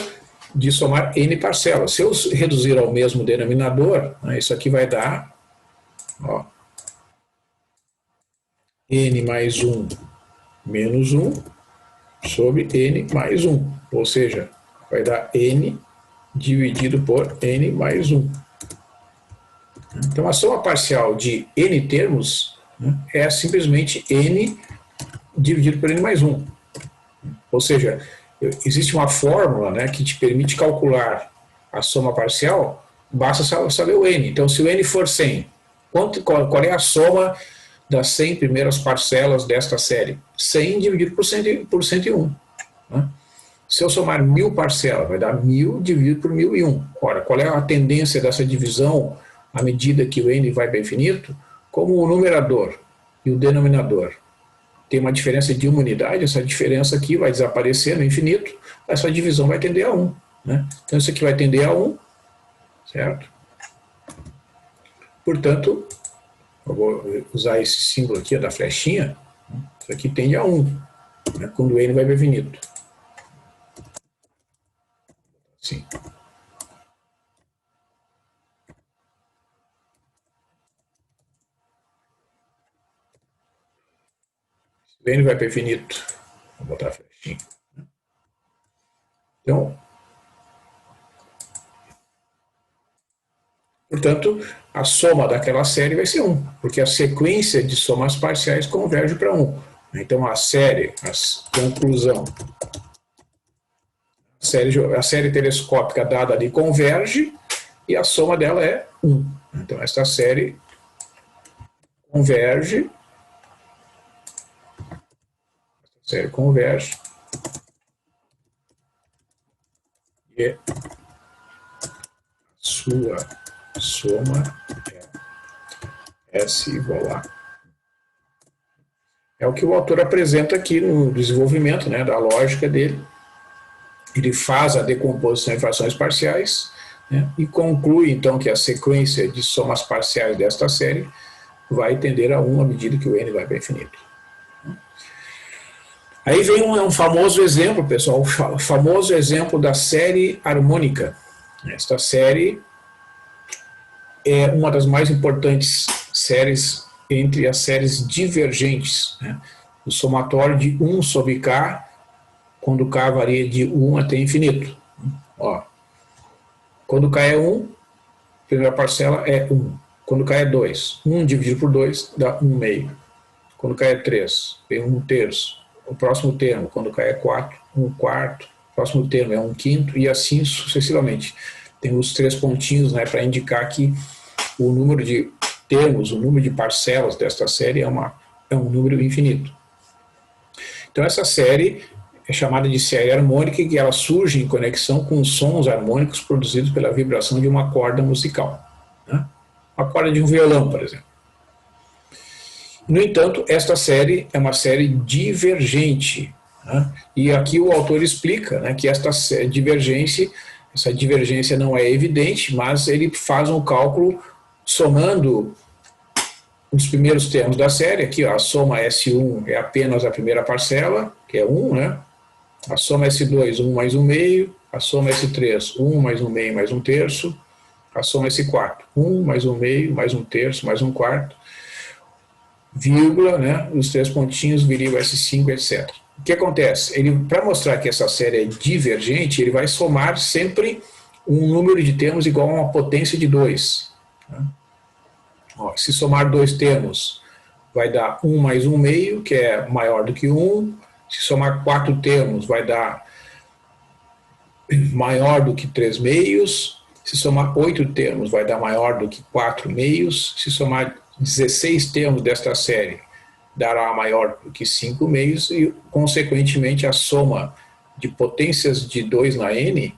de somar N parcelas. Se eu reduzir ao mesmo denominador, né, isso aqui vai dar, ó, N mais 1 menos 1 sobre N mais 1. Ou seja, vai dar N dividido por N mais 1. Então, a soma parcial de N termos, né, é simplesmente N dividido por N mais 1. Ou seja, existe uma fórmula, né, que te permite calcular a soma parcial, basta saber o N. Então, se o N for 100, qual é a soma das 100 primeiras parcelas desta série? 100 dividido por 101. Né? Se eu somar 1000 parcelas, vai dar 1000 dividido por 1001. Ora, qual é a tendência dessa divisão à medida que o N vai para infinito? Como o numerador e o denominador tem uma diferença de uma unidade, essa diferença aqui vai desaparecer no infinito, essa divisão vai tender a 1. Né? Então, isso aqui vai tender a 1, certo? Portanto, eu vou usar esse símbolo aqui, da flechinha, isso aqui tende a 1, né, quando o N vai para infinito. Assim. O N vai para infinito. Vou botar a flechinha. Então, portanto, a soma daquela série vai ser 1, porque a sequência de somas parciais converge para 1. Então, a série telescópica dada ali converge e a soma dela é 1. Então, esta série converge. E a sua soma é S igual a. É o que o autor apresenta aqui no desenvolvimento, né, da lógica dele. Ele faz a decomposição em frações parciais, né, e conclui, então, que a sequência de somas parciais desta série vai tender a 1 à medida que o N vai para infinito. Aí vem um famoso exemplo, pessoal, o famoso exemplo da série harmônica. Esta série é uma das mais importantes séries entre as séries divergentes, né? O somatório de 1 sobre K, quando K varia de 1 até infinito. Ó, quando K é 1, a primeira parcela é 1. Quando K é 2, 1 dividido por 2 dá 1 meio. Quando K é 3, vem 1 terço. O próximo termo, quando K é 4, 1 quarto. O próximo termo é 1 quinto e assim sucessivamente. Tem os 3 pontinhos, né, para indicar que o número de termos, o número de parcelas desta série é um número infinito. Então essa série é chamada de série harmônica e ela surge em conexão com os sons harmônicos produzidos pela vibração de uma corda musical, né? A corda de um violão, por exemplo. No entanto, esta série é uma série divergente, né? E aqui o autor explica, né, que essa divergência não é evidente, mas ele faz um cálculo somando os primeiros termos da série. Aqui, ó, a soma S1 é apenas a primeira parcela, que é 1, né? A soma S2, 1 mais 1 meio. A soma S3, 1 mais 1 meio mais 1 terço. a soma é esse quarto. 1 mais 1 meio, mais 1 terço, mais 1 quarto, vírgula, né? Os 3 pontinhos viriam S5, etc. O que acontece? Para mostrar que essa série é divergente, ele vai somar sempre um número de termos igual a uma potência de 2. Né? Ó, se somar 2 termos, vai dar 1 mais 1 meio, que é maior do que 1. Se somar 4 termos, vai dar maior do que 3 meios. Se somar 8 termos, vai dar maior do que 4 meios. Se somar 16 termos desta série, dará maior do que 5 meios. E, consequentemente, a soma de potências de 2 na n,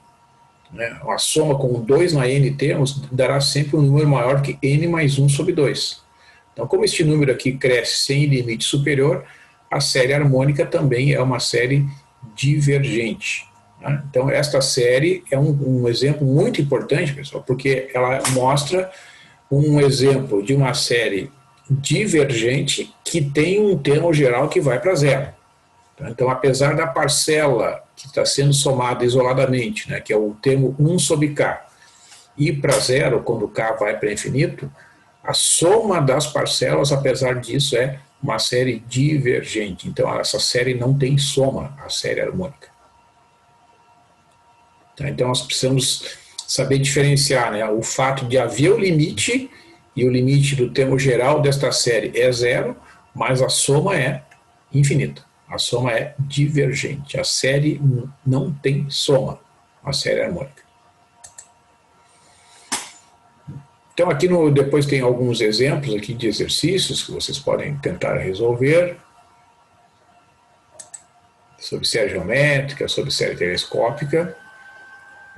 né, a soma com 2 na n termos, dará sempre um número maior que n mais 1 sobre 2. Então, como este número aqui cresce sem limite superior, a série harmônica também é uma série divergente. Né? Então, esta série é um exemplo muito importante, pessoal, porque ela mostra um exemplo de uma série divergente que tem um termo geral que vai para zero. Então, apesar da parcela que está sendo somada isoladamente, né, que é o termo 1 sobre k, ir para zero quando k vai para infinito, a soma das parcelas, apesar disso, é uma série divergente. Então, essa série não tem soma, a série harmônica. Tá? Então, nós precisamos saber diferenciar, né, o fato de haver o limite, e o limite do termo geral desta série é zero, mas a soma é infinita. A soma é divergente. A série não tem soma, a série harmônica. Então, aqui depois tem alguns exemplos aqui de exercícios que vocês podem tentar resolver. Sobre série geométrica, sobre série telescópica.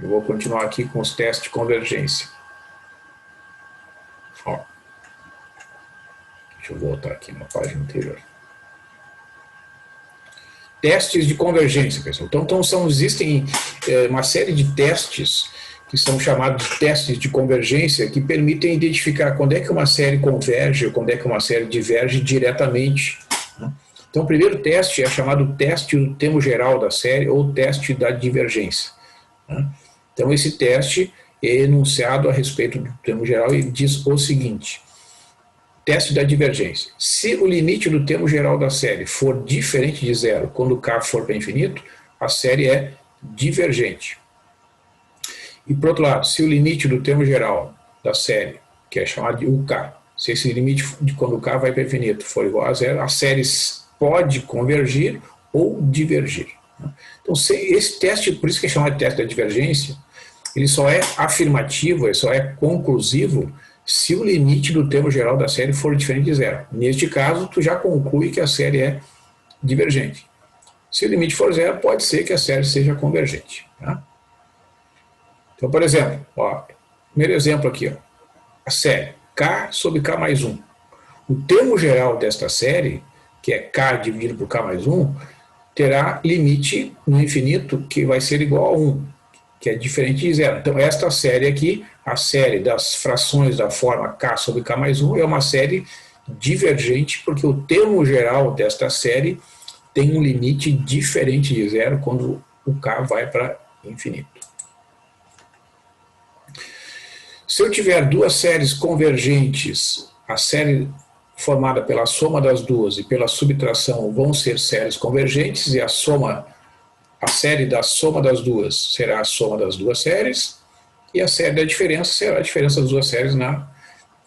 Eu vou continuar aqui com os testes de convergência. Ó. Deixa eu voltar aqui na página anterior. Testes de convergência, pessoal. Então existem uma série de testes que são chamados de testes de convergência, que permitem identificar quando é que uma série converge ou quando é que uma série diverge diretamente. Né? Então, o primeiro teste é chamado teste do termo geral da série ou teste da divergência. Né? Então, esse teste é enunciado a respeito do termo geral e diz o seguinte: teste da divergência. Se o limite do termo geral da série for diferente de zero quando k for para infinito, a série é divergente. E, por outro lado, se o limite do termo geral da série, que é chamado de UK, se esse limite de quando k vai para infinito for igual a zero, a série pode convergir ou divergir. Então, esse teste, por isso que é chamado de teste da divergência, ele só é afirmativo, ele só é conclusivo se o limite do termo geral da série for diferente de zero. Neste caso, tu já conclui que a série é divergente. Se o limite for zero, pode ser que a série seja convergente. Tá? Então, por exemplo, ó, primeiro exemplo aqui, ó, a série k sobre k mais 1. O termo geral desta série, que é k dividido por k mais 1, terá limite no infinito que vai ser igual a 1, que é diferente de zero. Então, esta série aqui, a série das frações da forma k sobre k mais 1, é uma série divergente, porque o termo geral desta série tem um limite diferente de zero quando o k vai para infinito. Se eu tiver duas séries convergentes, a série formada pela soma das duas e pela subtração vão ser séries convergentes, e a série da soma das duas será a soma das duas séries, e a série da diferença será a diferença das duas séries na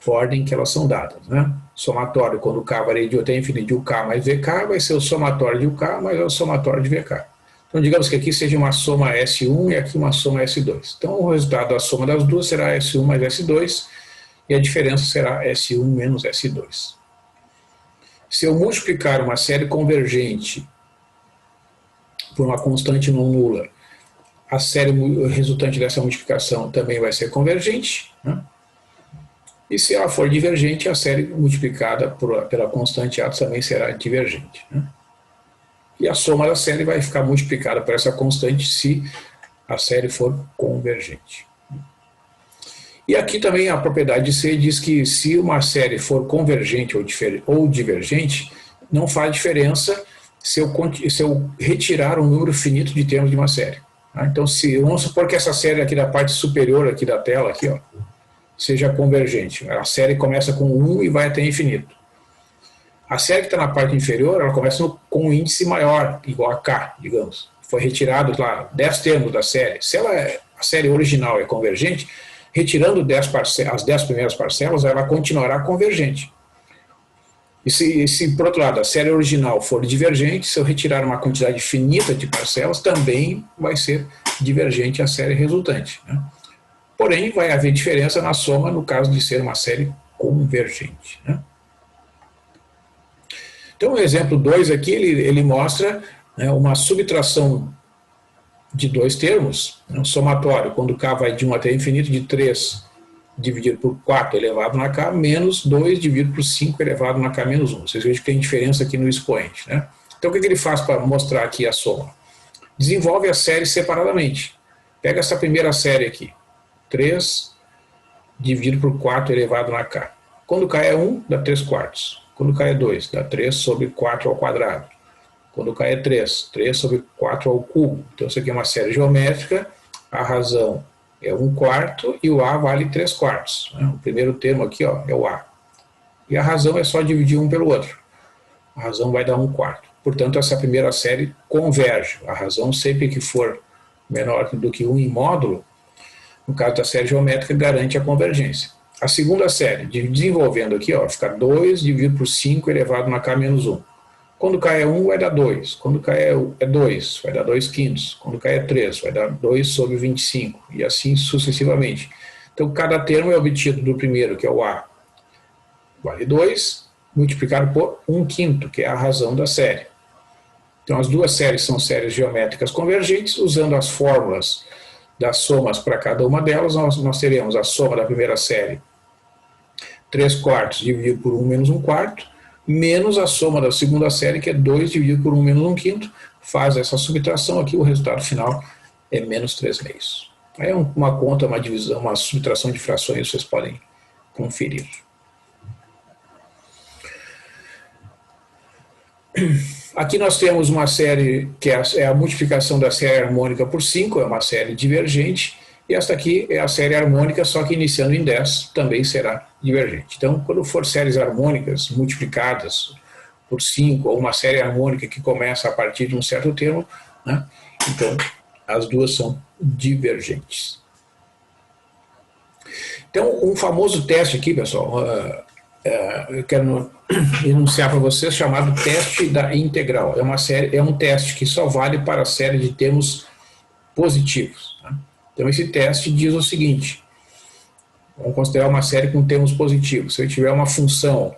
ordem que elas são dadas. Né? Somatório, quando o k varia de até infinito de UK mais VK, vai ser o somatório de UK mais o somatório de VK. Então, digamos que aqui seja uma soma S1 e aqui uma soma S2. Então, o resultado da soma das duas será S1 mais S2, e a diferença será S1 menos S2. Se eu multiplicar uma série convergente por uma constante não nula, a série resultante dessa multiplicação também vai ser convergente, né? E se ela for divergente, a série multiplicada pela constante A também será divergente, né? E a soma da série vai ficar multiplicada por essa constante se a série for convergente. E aqui também a propriedade C diz que se uma série for convergente ou divergente, não faz diferença se eu retirar um número finito de termos de uma série. Então, vamos supor que essa série aqui da parte superior aqui da tela, aqui, ó, seja convergente. A série começa com 1 e vai até infinito. A série que está na parte inferior, ela começa com um índice maior, igual a K, digamos. Foi retirado lá 10 termos da série. Se a série original é convergente, retirando as 10 primeiras parcelas, ela continuará convergente. E se, por outro lado, a série original for divergente, se eu retirar uma quantidade finita de parcelas, também vai ser divergente a série resultante, né? Porém, vai haver diferença na soma no caso de ser uma série convergente, né? Então, o exemplo 2 aqui, ele mostra, né, uma subtração de dois termos, né, um somatório, quando k vai de 1 até infinito, de 3 dividido por 4 elevado na k, menos 2 dividido por 5 elevado na k menos 1. Vocês vejam que tem diferença aqui no expoente, né? Então, o que ele faz para mostrar aqui a soma? Desenvolve a série separadamente. Pega essa primeira série aqui, 3 dividido por 4 elevado na k. Quando k é 1, dá 3 quartos. Quando k é 2, dá 3 sobre 4 ao quadrado. Quando k é 3, 3 sobre 4 ao cubo. Então, isso aqui é uma série geométrica, a razão é 1 quarto e o a vale 3 quartos. O primeiro termo aqui, ó, é o a. E a razão é só dividir um pelo outro. A razão vai dar 1 quarto. Portanto, essa primeira série converge. A razão, sempre que for menor do que 1 em módulo, no caso da série geométrica, garante a convergência. A segunda série, desenvolvendo aqui, ó, fica 2 dividido por 5 elevado na k menos 1. Quando k é 1, vai dar 2. Quando k é 2, vai dar 2 quintos. Quando k é 3, vai dar 2 sobre 25. E assim sucessivamente. Então, cada termo é obtido do primeiro, que é o a, vale 2, multiplicado por 1 quinto, que é a razão da série. Então, as duas séries são séries geométricas convergentes. Usando as fórmulas das somas para cada uma delas, nós teremos a soma da primeira série, 3 quartos dividido por 1 menos 1 quarto, menos a soma da segunda série, que é 2 dividido por 1 menos 1 quinto. Faz essa subtração aqui, o resultado final é menos 3 meios. Aí é uma conta, uma divisão, uma subtração de frações, vocês podem conferir. Aqui nós temos uma série que é a multiplicação da série harmônica por 5, é uma série divergente, e esta aqui é a série harmônica, só que iniciando em 10 também será divergente. Então, quando for séries harmônicas multiplicadas por 5, ou uma série harmônica que começa a partir de um certo termo, né, então as duas são divergentes. Então, um famoso teste aqui, pessoal, eu quero enunciar para vocês, chamado teste da integral. É um teste que só vale para a série de termos positivos, né? Então, esse teste diz o seguinte: vamos considerar uma série com termos positivos. Se eu tiver uma função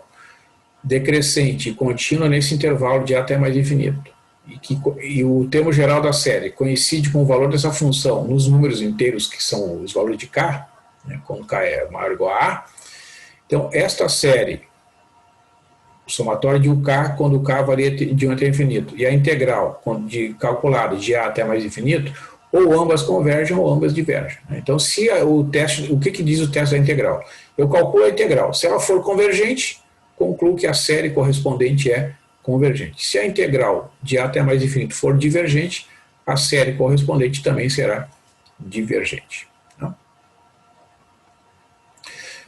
decrescente e contínua nesse intervalo de a até mais infinito, e o termo geral da série coincide com o valor dessa função nos números inteiros, que são os valores de k, né, quando k é maior ou igual a, então esta série, o somatório de um k, quando o k varia de 1 até infinito, e a integral calculada de a até mais infinito, ou ambas convergem ou ambas divergem. Então, se o que diz o teste da integral? Eu calculo a integral. Se ela for convergente, concluo que a série correspondente é convergente. Se a integral de a até mais infinito for divergente, a série correspondente também será divergente.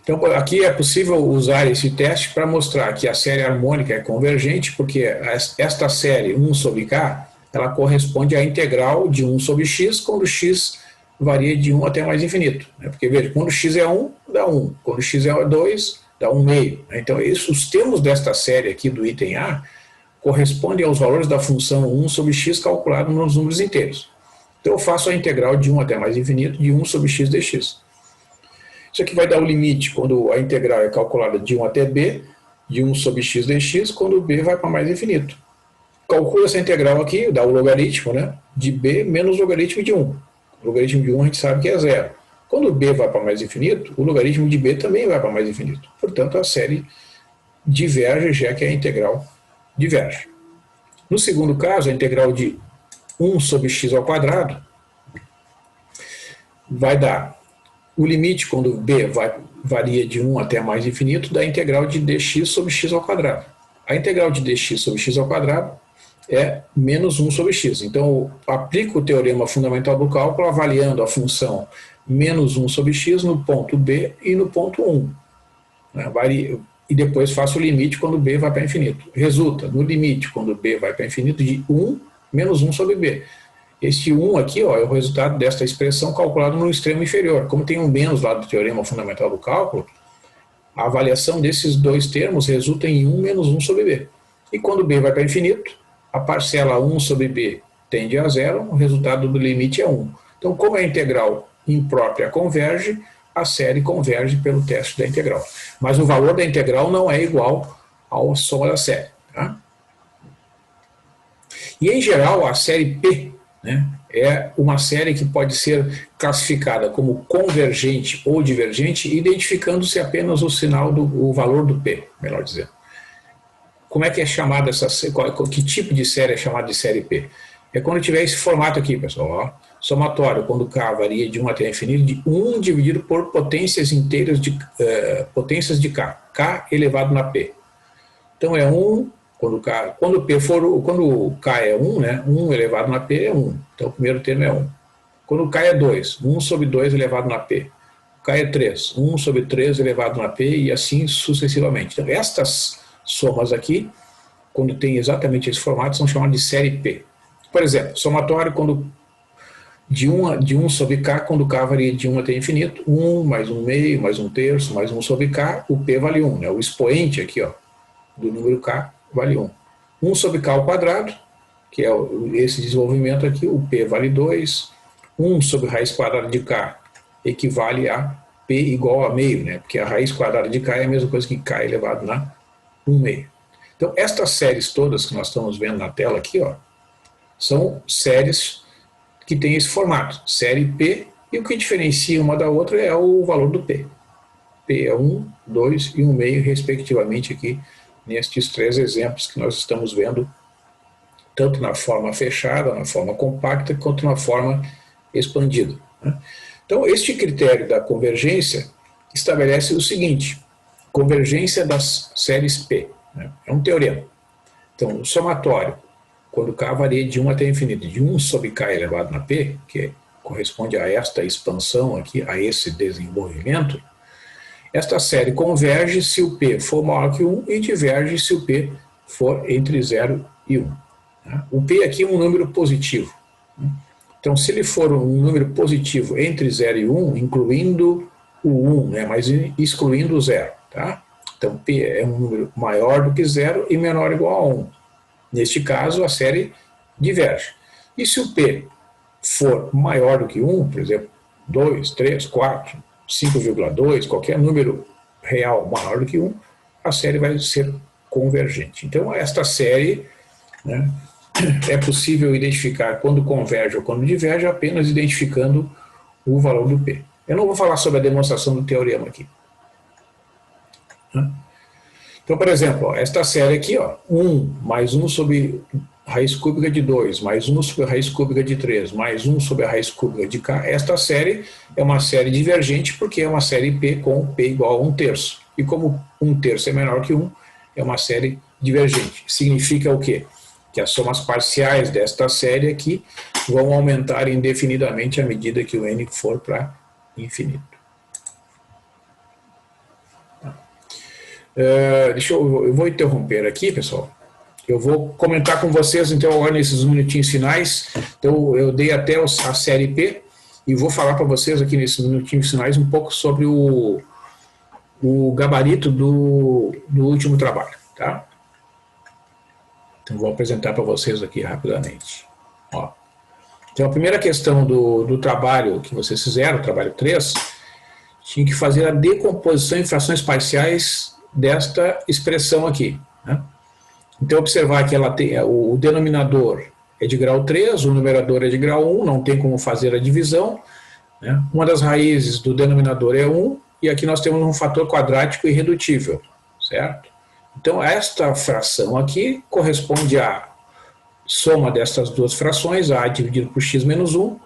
Então, aqui é possível usar esse teste para mostrar que a série harmônica é convergente, porque esta série 1 sobre k, ela corresponde à integral de 1 sobre x, quando x varia de 1 até mais infinito. Porque, veja, quando x é 1, dá 1. Quando x é 2, dá 1 meio. Então, os termos desta série aqui do item A correspondem aos valores da função 1 sobre x calculado nos números inteiros. Então, eu faço a integral de 1 até mais infinito de 1 sobre x dx. Isso aqui vai dar o limite quando a integral é calculada de 1 até b, de 1 sobre x dx, quando b vai para mais infinito. Calcula essa integral aqui, dá o logaritmo, né, de b menos o logaritmo de 1. O logaritmo de 1 a gente sabe que é 0. Quando b vai para mais infinito, o logaritmo de b também vai para mais infinito. Portanto, a série diverge, já que a integral diverge. No segundo caso, a integral de 1 sobre x ao quadrado vai dar o limite, quando b varia de 1 até mais infinito, da integral de dx sobre x ao quadrado. A integral de dx sobre x ao quadrado é menos 1 sobre x. Então, eu aplico o teorema fundamental do cálculo avaliando a função menos 1 sobre x no ponto B e no ponto 1. Né? E depois faço o limite quando B vai para infinito. Resulta, no limite, quando B vai para infinito, de 1 menos 1 sobre B. Este 1 aqui ó, é o resultado desta expressão calculada no extremo inferior. Como tem um menos lá do teorema fundamental do cálculo, a avaliação desses dois termos resulta em 1 menos 1 sobre B. E quando B vai para infinito, a parcela 1 sobre B tende a zero, o resultado do limite é 1. Então, como a integral imprópria converge, a série converge pelo teste da integral. Mas o valor da integral não é igual à soma da série. Tá? E, em geral, a série P, né, é uma série que pode ser classificada como convergente ou divergente, identificando-se apenas o sinal o valor do P, melhor dizendo. Como é que é chamada essa série? Que tipo de série é chamada de série P? É quando tiver esse formato aqui, pessoal. Ó, somatório, quando K varia de 1 até infinito, de 1 dividido por potências inteiras de potências de K. K elevado na P. Então é 1, quando K é 1, né, 1 elevado na P é 1. Então o primeiro termo é 1. Quando K é 2, 1 sobre 2 elevado na P. K é 3, 1 sobre 3 elevado na P e assim sucessivamente. Então estas somas aqui, quando tem exatamente esse formato, são chamadas de série P. Por exemplo, somatório quando de 1 sobre K, quando K varia de 1 até infinito, 1 mais 1 meio, mais 1 terço, mais 1 sobre K, o P vale 1. Né? O expoente aqui ó, do número K vale 1. 1 sobre K ao quadrado, que é esse desenvolvimento aqui, o P vale 2. 1 sobre raiz quadrada de K equivale a P igual a meio, né? Porque a raiz quadrada de K é a mesma coisa que K elevado na 1 meio. Então, estas séries todas que nós estamos vendo na tela aqui, ó, são séries que têm esse formato, série P, e o que diferencia uma da outra é o valor do P. P é 1, 2 e 1 meio, respectivamente, aqui nestes três exemplos que nós estamos vendo, tanto na forma fechada, na forma compacta, quanto na forma expandida. Né? Então, este critério da convergência estabelece o seguinte: convergência das séries P. Né? É um teorema. Então, o somatório, quando K varia de 1 até infinito, de 1 sobre K elevado na P, que corresponde a esta expansão aqui, a esse desenvolvimento, esta série converge se o P for maior que 1 e diverge se o P for entre 0 e 1. O P aqui é um número positivo. Então, se ele for um número positivo entre 0 e 1, incluindo o 1, né, mas excluindo o 0. Tá? Então, P é um número maior do que 0 e menor ou igual a 1. Neste caso, a série diverge. E se o P for maior do que 1, por exemplo, 2, 3, 4, 5,2, qualquer número real maior do que 1, a série vai ser convergente. Então, esta série, né, é possível identificar quando converge ou quando diverge apenas identificando o valor do P. Eu não vou falar sobre a demonstração do teorema aqui. Então, por exemplo, ó, esta série aqui, ó, 1 mais 1 sobre raiz cúbica de 2, mais 1 sobre raiz cúbica de 3, mais 1 sobre a raiz cúbica de K, esta série é uma série divergente porque é uma série P com P igual a 1 terço. E como 1 terço é menor que 1, é uma série divergente. Significa o quê? Que as somas parciais desta série aqui vão aumentar indefinidamente à medida que o n for para infinito. Eu vou interromper aqui, pessoal. Eu vou comentar com vocês, então, agora nesses minutinhos finais. Então, eu dei até a série P e vou falar para vocês aqui nesses minutinhos finais um pouco sobre o gabarito do último trabalho, tá? Então, vou apresentar para vocês aqui rapidamente. Ó. Então, a primeira questão do trabalho que vocês fizeram, o trabalho 3, tinha que fazer a decomposição em frações parciais desta expressão aqui. Né? Então, observar que ela tem, o denominador é de grau 3, o numerador é de grau 1, não tem como fazer a divisão. Né? Uma das raízes do denominador é 1, e aqui nós temos um fator quadrático irredutível, certo? Então, esta fração aqui corresponde à soma destas duas frações, A dividido por x menos 1,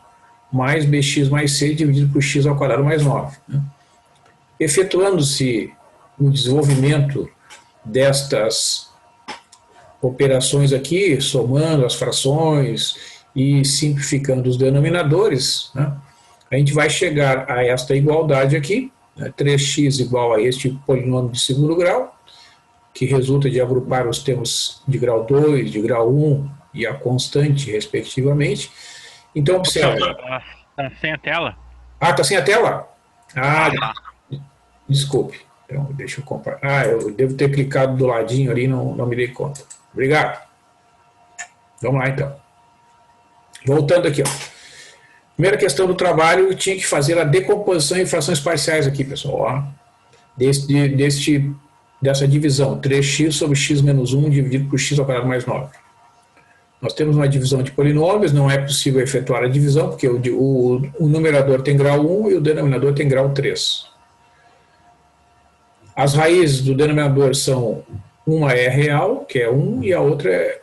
mais bx mais c dividido por x ao quadrado mais 9. Né? Efetuando-se o desenvolvimento destas operações aqui, somando as frações e simplificando os denominadores, né, a gente vai chegar a esta igualdade aqui, né, 3x igual a este polinômio de segundo grau, que resulta de agrupar os termos de grau 2, de grau 1 e a constante, respectivamente. Então, observa.
Tá sem a tela?
Ah, está sem a tela? Ah,
Tá.
desculpe. Então, deixa eu compartilhar. Ah, eu devo ter clicado do ladinho ali, não me dei conta. Obrigado. Vamos lá, então. Voltando aqui, ó. Primeira questão do trabalho, eu tinha que fazer a decomposição em frações parciais aqui, pessoal. Ó. Dessa divisão, 3x sobre x menos 1 dividido por x ao quadrado mais 9. Nós temos uma divisão de polinômios, não é possível efetuar a divisão, porque o numerador tem grau 1 e o denominador tem grau 3. As raízes do denominador são, uma é real, que é 1, e a outra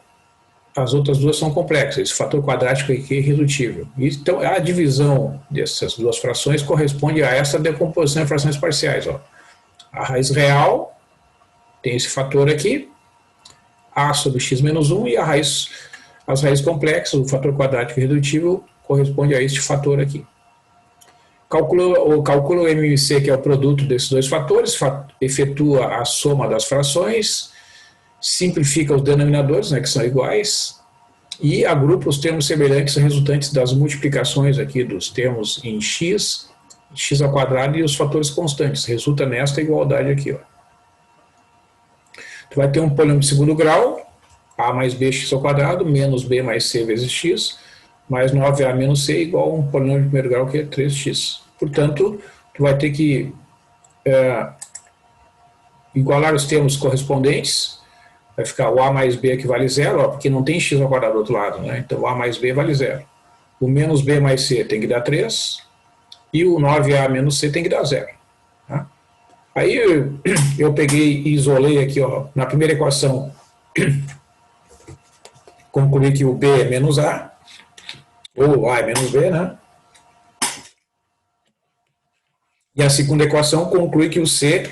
as outras duas são complexas. Esse fator quadrático aqui é irredutível. Então, a divisão dessas duas frações corresponde a essa decomposição em frações parciais. Ó. A raiz real tem esse fator aqui, a sobre x menos 1, e as raízes complexas, o fator quadrático irredutível, corresponde a este fator aqui. O cálculo MMC, que é o produto desses dois fatores, efetua a soma das frações, simplifica os denominadores, né, que são iguais, e agrupa os termos semelhantes resultantes das multiplicações aqui dos termos em x ao quadrado e os fatores constantes. Resulta nesta igualdade aqui. Ó. Tu vai ter um polinômio de segundo grau, a mais b x ao quadrado, menos b mais c vezes x, mais 9a menos c igual a um polinômio de primeiro grau que é 3x. Portanto, tu vai ter que igualar os termos correspondentes. Vai ficar o a mais b que vale zero, ó, porque não tem x ao quadrado do outro lado, né? Então o a mais b vale zero. O menos b mais c tem que dar 3, e o 9a menos c tem que dar zero. Tá? Aí eu peguei e isolei aqui, ó, na primeira equação, concluí que o b é menos a, ou o a é menos b, né? E a segunda equação conclui que o c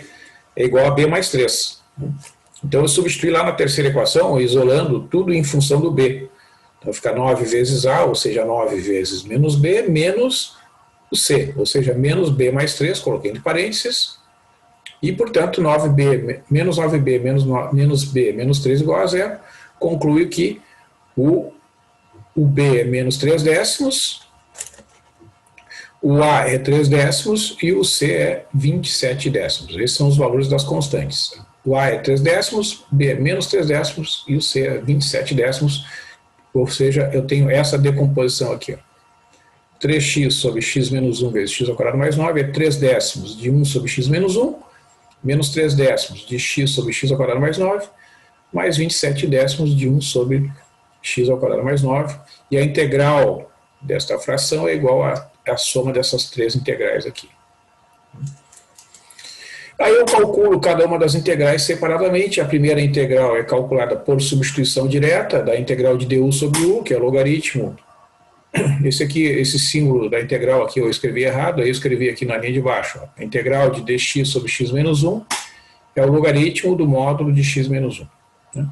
é igual a b mais 3. Então eu substituí lá na terceira equação, isolando tudo em função do b. Então fica 9 vezes a, ou seja, 9 vezes menos b, menos o c, ou seja, menos b mais 3, coloquei entre parênteses, e portanto 9b menos 9b menos b menos 3 igual a zero, conclui que o b é menos 3 décimos, o a é 3 décimos e o c é 27 décimos. Esses são os valores das constantes. O a é 3 décimos, b é menos 3 décimos e o c é 27 décimos, ou seja, eu tenho essa decomposição aqui. Ó. 3x sobre x menos 1 vezes x ao quadrado mais 9 é 3 décimos de 1 sobre x menos 1, menos 3 décimos de x sobre x ao quadrado mais 9, mais 27 décimos de 1 sobre x ao quadrado mais 9, e a integral desta fração é igual à soma dessas três integrais aqui. Aí eu calculo cada uma das integrais separadamente. A primeira integral é calculada por substituição direta da integral de du sobre u, que é logaritmo. Esse símbolo da integral aqui eu escrevi errado, aí eu escrevi aqui na linha de baixo. Ó. A integral de dx sobre x menos 1 é o logaritmo do módulo de x menos 1. Né?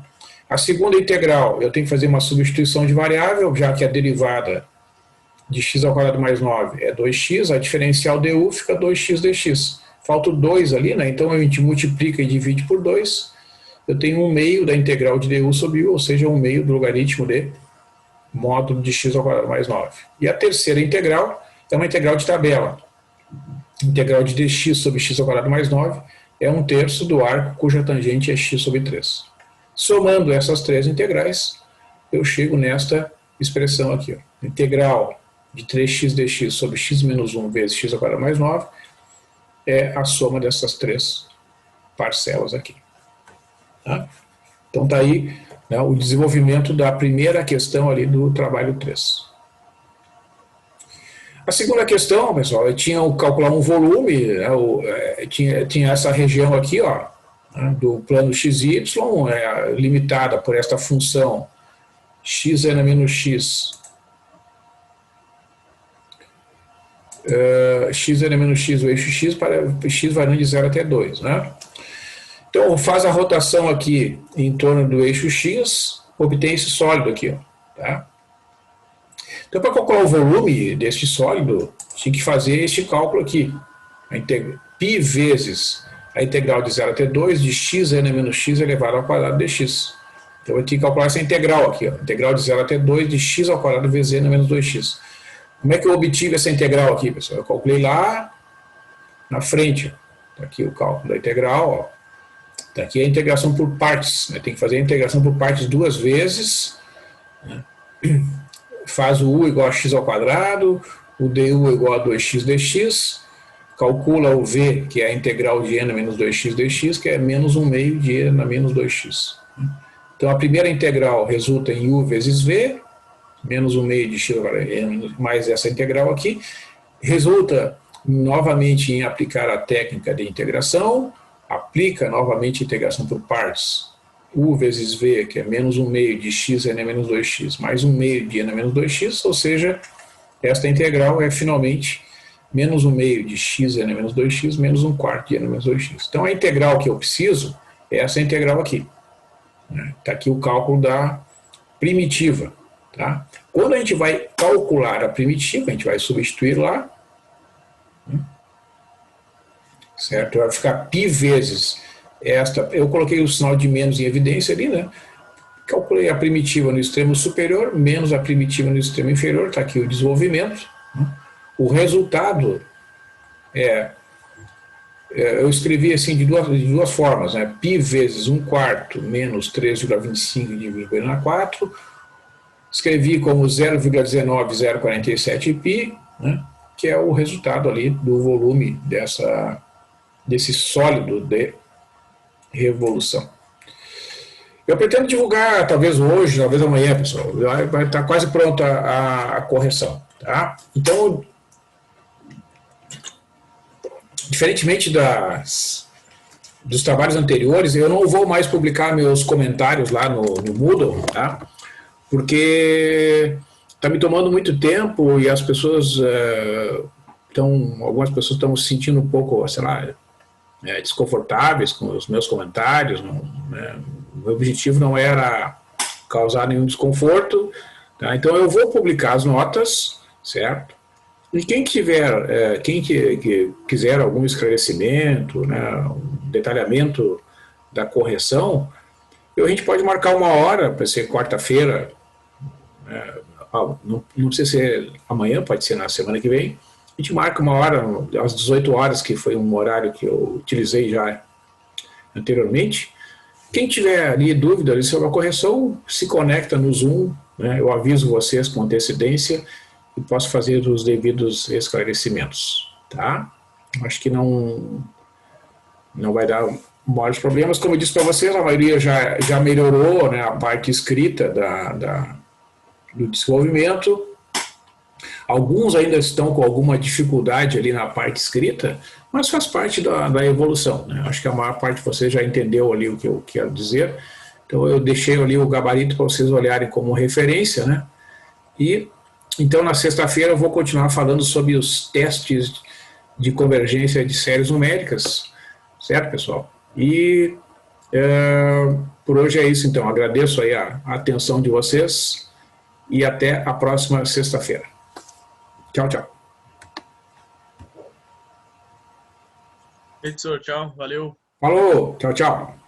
A segunda integral, eu tenho que fazer uma substituição de variável, já que a derivada de x ao quadrado mais 9 é 2x, a diferencial du fica 2x dx. Falta o 2 ali, né? Então a gente multiplica e divide por 2. Eu tenho 1 meio da integral de du sobre u, ou seja, 1 meio do logaritmo de módulo de x ao quadrado mais 9. E a terceira integral é uma integral de tabela. Integral de dx sobre x ao quadrado mais 9 é 1/3 do arco cuja tangente é x sobre 3. Somando essas três integrais, eu chego nesta expressão aqui. Ó. Integral de 3x dx sobre x menos 1 vezes x ao quadrado mais 9 é a soma dessas três parcelas aqui. Tá? Então está aí, né, o desenvolvimento da primeira questão ali do trabalho 3. A segunda questão, pessoal, eu tinha que calcular um volume, né, tinha essa região aqui, ó, né, do plano XY, limitada por esta função xn menos x, xn menos x, o eixo x, para x variando de 0 até 2. Né? Então, faz a rotação aqui em torno do eixo X, obtém esse sólido aqui, ó, tá? Então, para calcular o volume deste sólido, tinha que fazer este cálculo aqui. Π vezes a integral de 0 até 2 de xn menos x elevado ao quadrado dx. Então, eu tenho que calcular essa integral aqui, ó, integral de 0 até 2 de x ao quadrado vezes n menos 2x. Como é que eu obtive essa integral aqui, pessoal? Eu calculei lá na frente. Está aqui o cálculo da integral. Está aqui a integração por partes. Né? Tem que fazer a integração por partes duas vezes. Né? Faz o u igual a x ao quadrado, o du igual a 2x dx. Calcula o v, que é a integral de n menos 2x dx, que é menos 1 meio de n a menos 2x. Então, a primeira integral resulta em u vezes v, menos 1 meio de x mais essa integral aqui, resulta novamente em aplicar a técnica de integração, aplica novamente a integração por partes, u vezes v, que é menos 1 meio de x n menos 2x, mais 1 meio de n menos 2x, ou seja, esta integral é finalmente menos 1 meio de x n menos 2x, menos 1 quarto de n menos 2x. Então, a integral que eu preciso é essa integral aqui. Está aqui o cálculo da primitiva. Tá? Quando a gente vai calcular a primitiva, a gente vai substituir lá, certo? Vai ficar π vezes esta, eu coloquei o sinal de menos em evidência ali, né? Calculei a primitiva no extremo superior, menos a primitiva no extremo inferior, está aqui o desenvolvimento. O resultado eu escrevi assim de duas formas, né? π vezes 1 quarto menos 3,25 dividido por 4, escrevi como 0,19047 π, né? Que é o resultado ali do volume desse sólido de revolução. Eu pretendo divulgar, talvez hoje, talvez amanhã, pessoal, vai estar quase pronta a correção. Tá? Então, diferentemente dos trabalhos anteriores, eu não vou mais publicar meus comentários lá no Moodle, tá? Porque está me tomando muito tempo e as pessoas algumas pessoas estão se sentindo um pouco, sei lá, desconfortáveis com os meus comentários. Né? O meu objetivo não era causar nenhum desconforto, tá? Então eu vou publicar as notas, certo? E quem tiver, quem quiser algum esclarecimento, né, um detalhamento da correção, a gente pode marcar uma hora, para ser quarta-feira, não precisa ser amanhã, pode ser na semana que vem. A gente marca uma hora, às 18 horas, que foi um horário que eu utilizei já anteriormente. Quem tiver ali dúvida ali sobre a correção, se conecta no Zoom, né, eu aviso vocês com antecedência e posso fazer os devidos esclarecimentos, tá? Acho que não vai dar maiores problemas. Como eu disse para vocês, a maioria já melhorou, né, a parte escrita do desenvolvimento. Alguns ainda estão com alguma dificuldade ali na parte escrita, mas faz parte da evolução, né? Acho que a maior parte de vocês já entendeu ali o que eu quero dizer. Então eu deixei ali o gabarito para vocês olharem como referência, né? E então na sexta-feira eu vou continuar falando sobre os testes de convergência de séries numéricas, certo, pessoal? E por hoje é isso, então. Agradeço aí a atenção de vocês e até a próxima sexta-feira. Tchau, tchau.
Professor, tchau, valeu.
Falou, tchau, tchau.